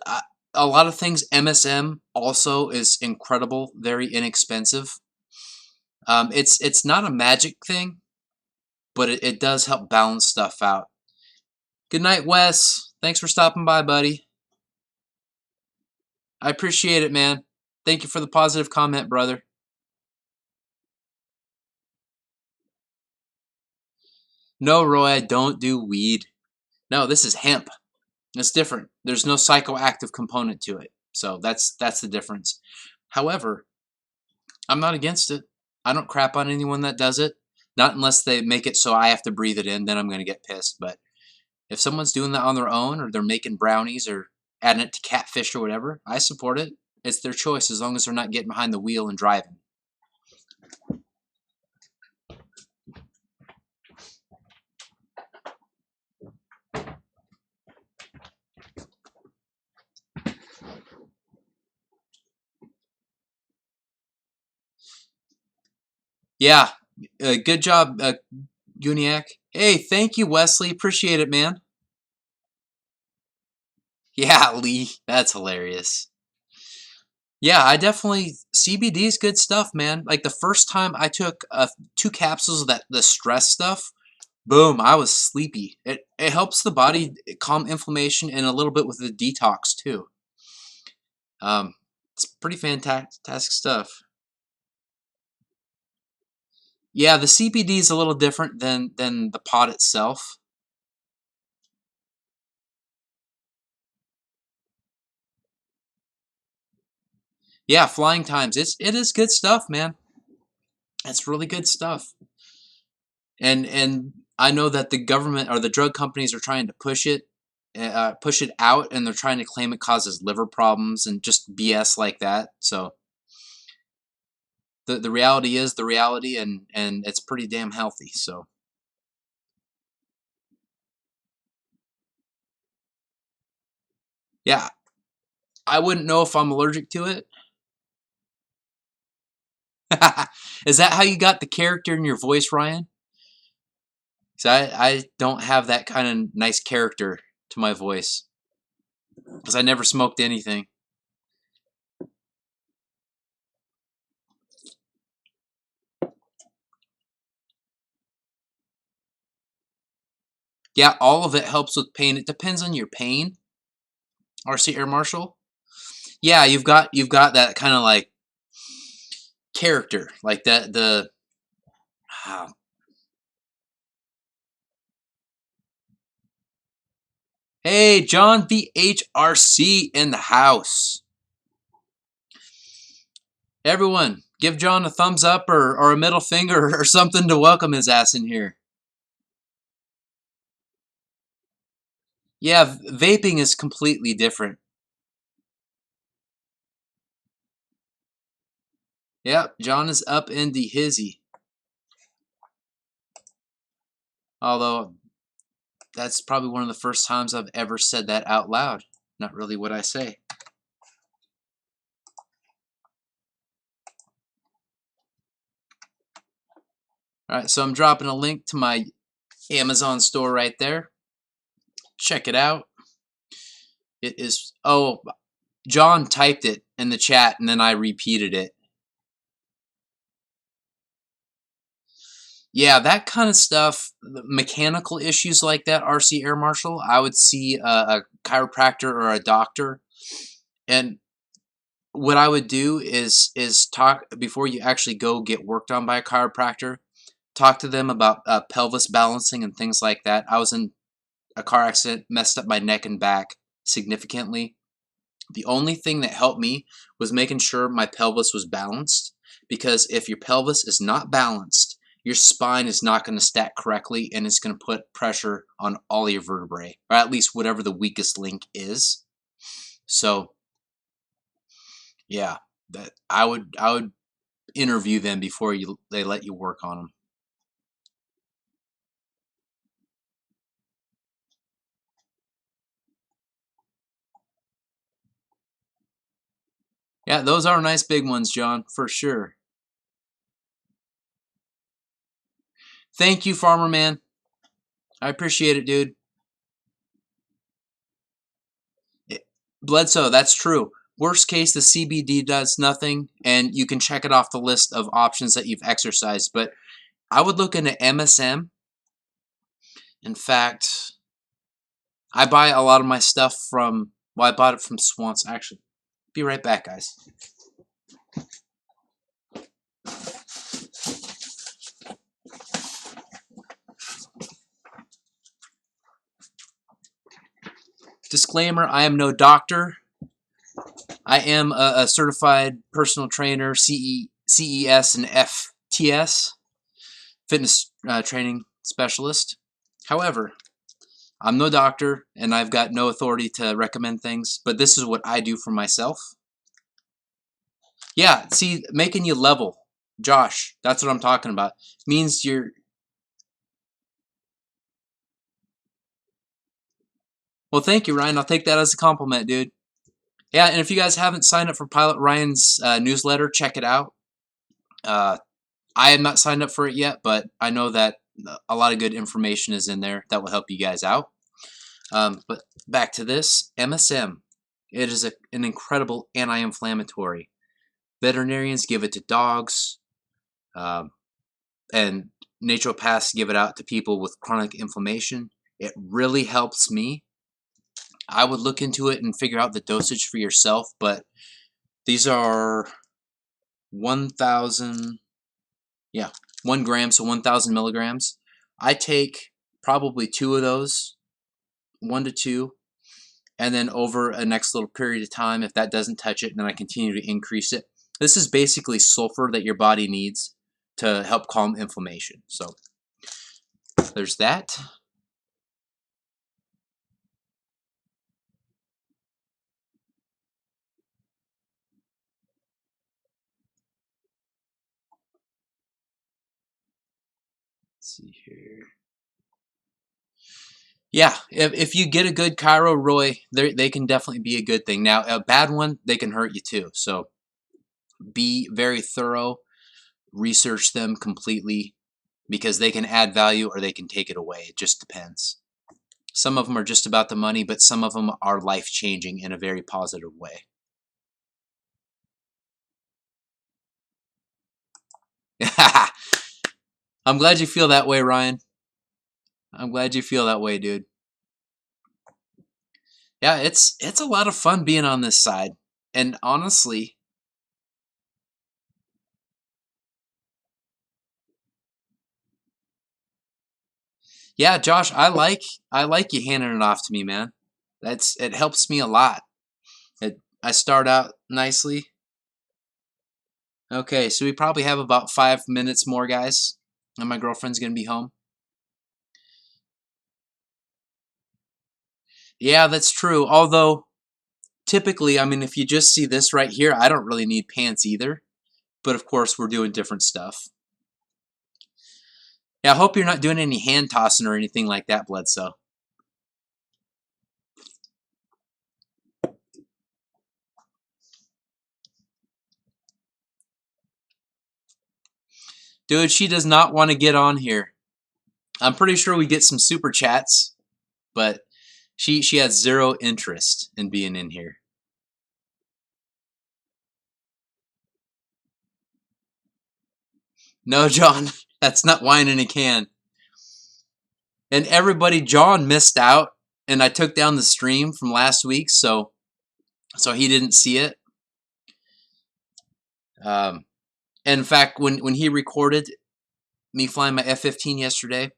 a lot of things. MSM also is incredible, very inexpensive. It's not a magic thing, but it does help balance stuff out. Good night, Wes. Thanks for stopping by, buddy. I appreciate it, man. Thank you for the positive comment, brother. No, Roy, I don't do weed. No, this is hemp. It's different. There's no psychoactive component to it. So that's the difference. However, I'm not against it. I don't crap on anyone that does it. Not unless they make it so I have to breathe it in, then I'm going to get pissed. But if someone's doing that on their own, or they're making brownies or adding it to catfish or whatever, I support it. It's their choice as long as they're not getting behind the wheel and driving. Yeah, good job, Guniac. Hey, thank you, Wesley. Appreciate it, man. Yeah, Lee, that's hilarious. Yeah, I definitely, CBD is good stuff, man. Like the first time I took 2 capsules of the stress stuff, boom, I was sleepy. It helps the body calm inflammation and a little bit with the detox too. It's pretty fantastic stuff. Yeah, the CBD is a little different than the pod itself. Yeah, flying times. It is good stuff, man. It's really good stuff. And I know that the government or the drug companies are trying to push it out, and they're trying to claim it causes liver problems and just BS like that. So the reality is the reality, and it's pretty damn healthy. So yeah, I wouldn't know if I'm allergic to it. Is that how you got the character in your voice, Ryan? Because I don't have that kind of nice character to my voice. Because I never smoked anything. Yeah, all of it helps with pain. It depends on your pain, RC Air Marshal. Yeah, you've got that kind of like character, like that uh, Hey, John VHRC in the house. Everyone, give John a thumbs up or a middle finger or something to welcome his ass in here. Yeah, vaping is completely different. Yep, John is up in the hizzy. Although, that's probably one of the first times I've ever said that out loud. Not really what I say. Alright, so I'm dropping a link to my Amazon store right there. Check it out. It is, oh, John typed it in the chat and then I repeated it. Yeah, that kind of stuff, mechanical issues like that, RC Air Marshal, I would see a chiropractor or a doctor. And what I would do is talk, before you actually go get worked on by a chiropractor, talk to them about pelvis balancing and things like that. I was in a car accident, messed up my neck and back significantly. The only thing that helped me was making sure my pelvis was balanced, because if your pelvis is not balanced, your spine is not going to stack correctly, and it's going to put pressure on all your vertebrae, or at least whatever the weakest link is. So yeah, that I would interview them before they let you work on them. Yeah, those are nice big ones, John, for sure. Thank you, Farmer Man. I appreciate it, dude. Bledsoe, that's true. Worst case, the CBD does nothing, and you can check it off the list of options that you've exercised. But I would look into MSM. In fact, I buy a lot of my stuff from, well, I bought it from Swanson. Actually, be right back, guys. Disclaimer, I am no doctor. I am a certified personal trainer, CES and FTS, fitness training specialist. However, I'm no doctor, and I've got no authority to recommend things, but this is what I do for myself. Yeah, see, making you level. Josh, that's what I'm talking about. Means you're... Well, thank you, Ryan. I'll take that as a compliment, dude. Yeah, and if you guys haven't signed up for Pilot Ryan's newsletter, check it out. I have not signed up for it yet, but I know that a lot of good information is in there that will help you guys out. But back to this, MSM. It is an incredible anti-inflammatory. Veterinarians give it to dogs, and naturopaths give it out to people with chronic inflammation. It really helps me. I would look into it and figure out the dosage for yourself, but these are 1,000, 1 gram, so 1,000 milligrams. I take probably 2 of those, 1 to 2, and then over a next little period of time, if that doesn't touch it, then I continue to increase it. This is basically sulfur that your body needs to help calm inflammation. So there's that. Let's see here. Yeah, if you get a good Cairo Roy, they can definitely be a good thing. Now, a bad one, they can hurt you too. So be very thorough. Research them completely, because they can add value or they can take it away. It just depends. Some of them are just about the money, but some of them are life-changing in a very positive way. I'm glad you feel that way, Ryan. I'm glad you feel that way, dude. Yeah, it's a lot of fun being on this side. And honestly, yeah, Josh, I like you handing it off to me, man. It helps me a lot. I start out nicely. Okay, so we probably have about 5 minutes more, guys, and my girlfriend's gonna be home. Yeah, that's true. Although, typically, I mean, if you just see this right here, I don't really need pants either. But of course, we're doing different stuff. Yeah, I hope you're not doing any hand tossing or anything like that, Bledsoe. Dude, she does not want to get on here. I'm pretty sure we get some super chats, but she has zero interest in being in here. No, John, that's not wine in a can. And everybody, John missed out, and I took down the stream from last week, so he didn't see it. And in fact, when he recorded me flying my F-15 yesterday,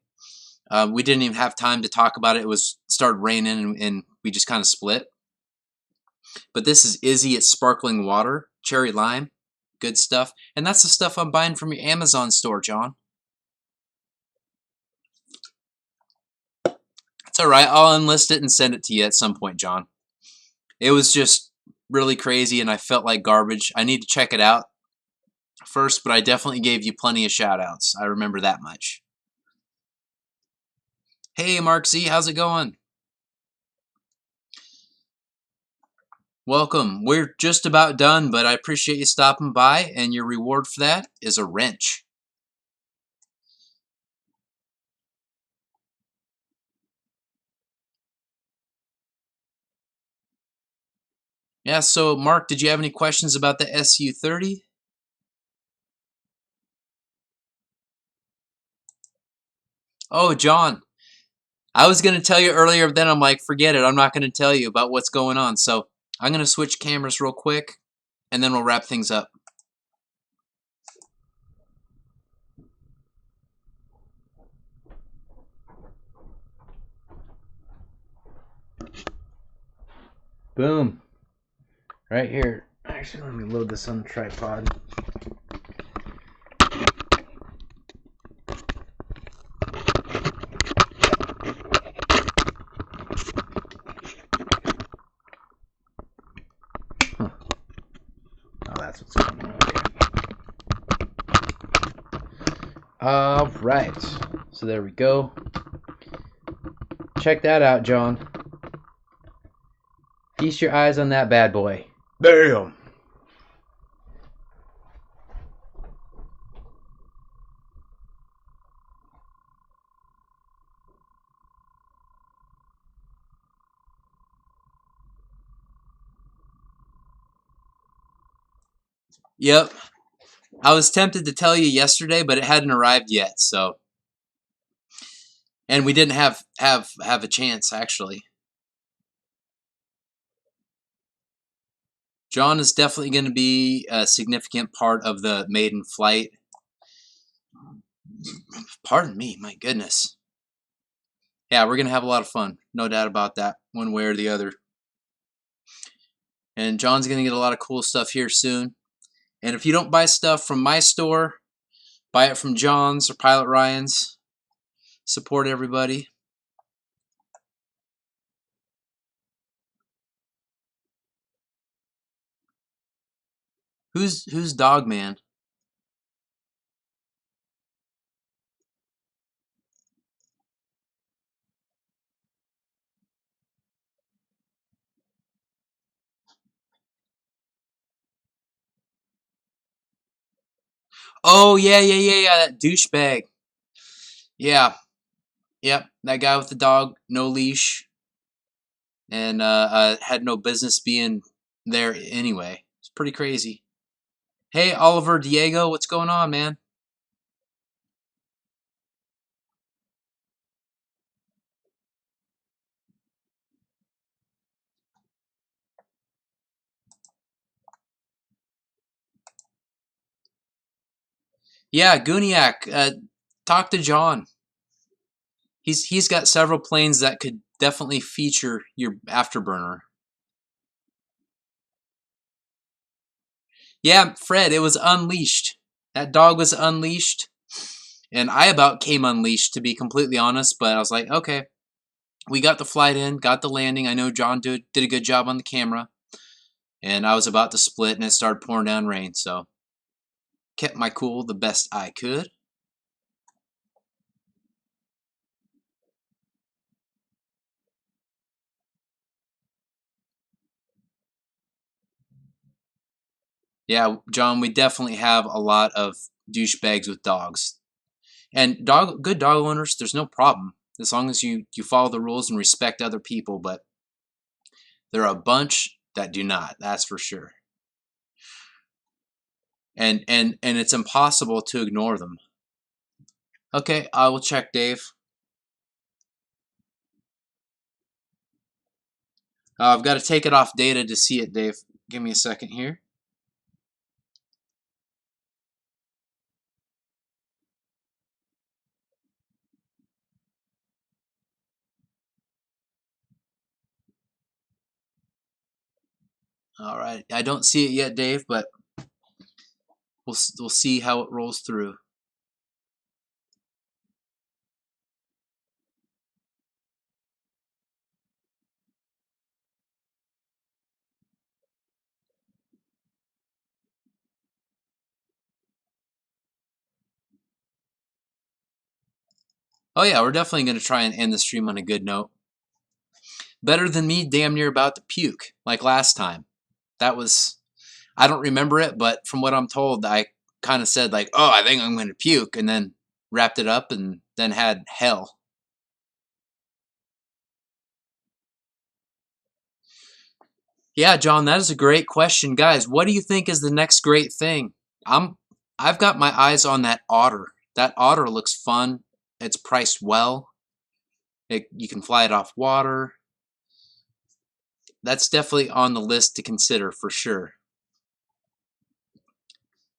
we didn't even have time to talk about it. It started raining, and we just kind of split. But this is Izzy. It's sparkling water, cherry lime, good stuff. And that's the stuff I'm buying from your Amazon store, John. It's all right. I'll enlist it and send it to you at some point, John. It was just really crazy, and I felt like garbage. I need to check it out first, but I definitely gave you plenty of shout-outs. I remember that much. Hey, Mark Z, how's it going? Welcome. We're just about done, but I appreciate you stopping by, and your reward for that is a wrench. Yeah, so Mark, did you have any questions about the Su-30? Oh, John, I was going to tell you earlier, but then I'm like, forget it. I'm not going to tell you about what's going on. So I'm going to switch cameras real quick, and then we'll wrap things up. Boom. Right here. Actually, let me load this on the tripod. Huh. Oh, that's what's going on. Okay. All right. So there we go. Check that out, John. Feast your eyes on that bad boy. Damn. Yep. I was tempted to tell you yesterday, but it hadn't arrived yet, so. And we didn't have a chance, actually. John is definitely going to be a significant part of the maiden flight. Pardon me, my goodness. Yeah, we're going to have a lot of fun. No doubt about that, one way or the other. And John's going to get a lot of cool stuff here soon. And if you don't buy stuff from my store, buy it from John's or Pilot Ryan's. Support everybody. Who's Dog Man? Oh, yeah, that douchebag. Yeah. Yep, that guy with the dog, no leash, and had no business being there anyway. It's pretty crazy. Hey, Oliver Diego, what's going on, man? Yeah, Guniak, talk to John. He's got several planes that could definitely feature your afterburner. Yeah, Fred, it was unleashed. That dog was unleashed, and I about came unleashed, to be completely honest. But I was like, okay, we got the flight in, got the landing. I know John did a good job on the camera, and I was about to split, and it started pouring down rain. So kept my cool the best I could. Yeah, John, we definitely have a lot of douchebags with dogs. And good dog owners, there's no problem as long as you follow the rules and respect other people, but there are a bunch that do not, that's for sure. And it's impossible to ignore them. Okay, I will check, Dave. I've got to take it off data to see it, Dave. Give me a second here. All right, I don't see it yet, Dave, but we'll see how it rolls through. Oh yeah, we're definitely going to try and end the stream on a good note. Better than me damn near about to puke, like last time. That was, I don't remember it, but from what I'm told, I kind of said like, oh, I think I'm going to puke, and then wrapped it up and then had hell. Yeah, John, that is a great question. Guys, what do you think is the next great thing? I've got my eyes on that Otter. That Otter looks fun. It's priced well. You can fly it off water. That's definitely on the list to consider for sure.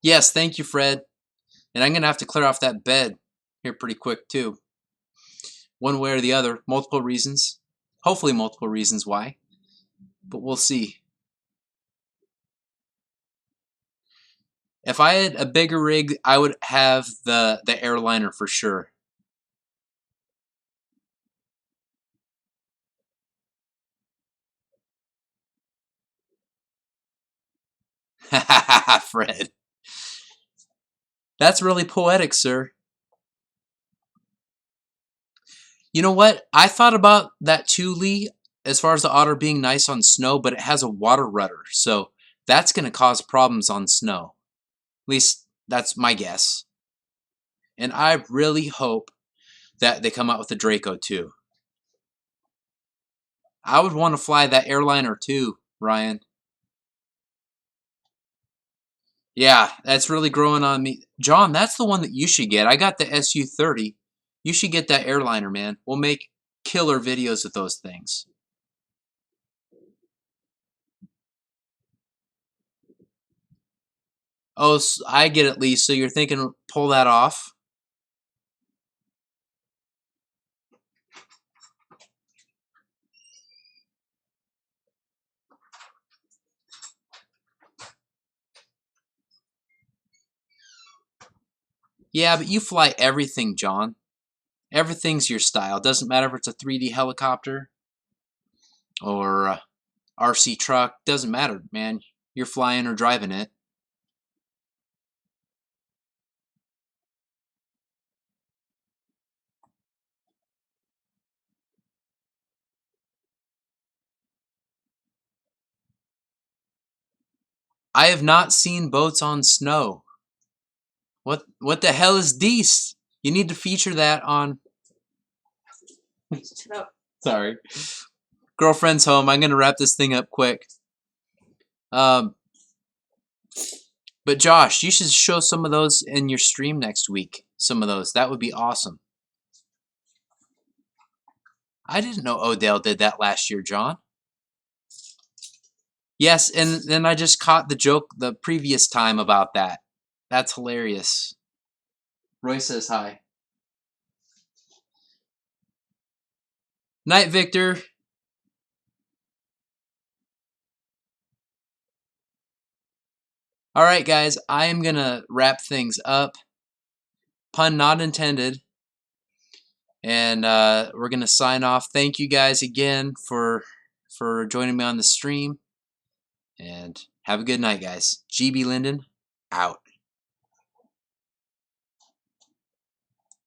Yes, thank you, Fred. And I'm going to have to clear off that bed here pretty quick too. One way or the other, multiple reasons. Hopefully multiple reasons why. but we'll see. If I had a bigger rig, I would have the airliner for sure. Fred. That's really poetic, sir. You know what? I thought about that too, Lee, as far as the Otter being nice on snow, but it has a water rudder, so that's going to cause problems on snow. At least that's my guess. And I really hope that they come out with the Draco too. I would want to fly that airliner too, Ryan. Yeah, that's really growing on me. John, that's the one that you should get. I got the Su-30. You should get that airliner, man. We'll make killer videos with those things. Oh, I get it, Lee. So you're thinking pull that off? Yeah, but you fly everything, John. Everything's your style. Doesn't matter if it's a 3D helicopter or a RC truck. Doesn't matter, man. You're flying or driving it. I have not seen boats on snow. What the hell is this? You need to feature that on... Sorry. Girlfriend's home. I'm going to wrap this thing up quick. But Josh, you should show some of those in your stream next week. Some of those. That would be awesome. I didn't know Odell did that last year, John. Yes, and then I just caught the joke the previous time about that. That's hilarious. Roy says hi. Night, Victor. All right, guys, I am going to wrap things up. Pun not intended. And we're going to sign off. Thank you guys again for joining me on the stream. And have a good night, guys. GBLynden, out.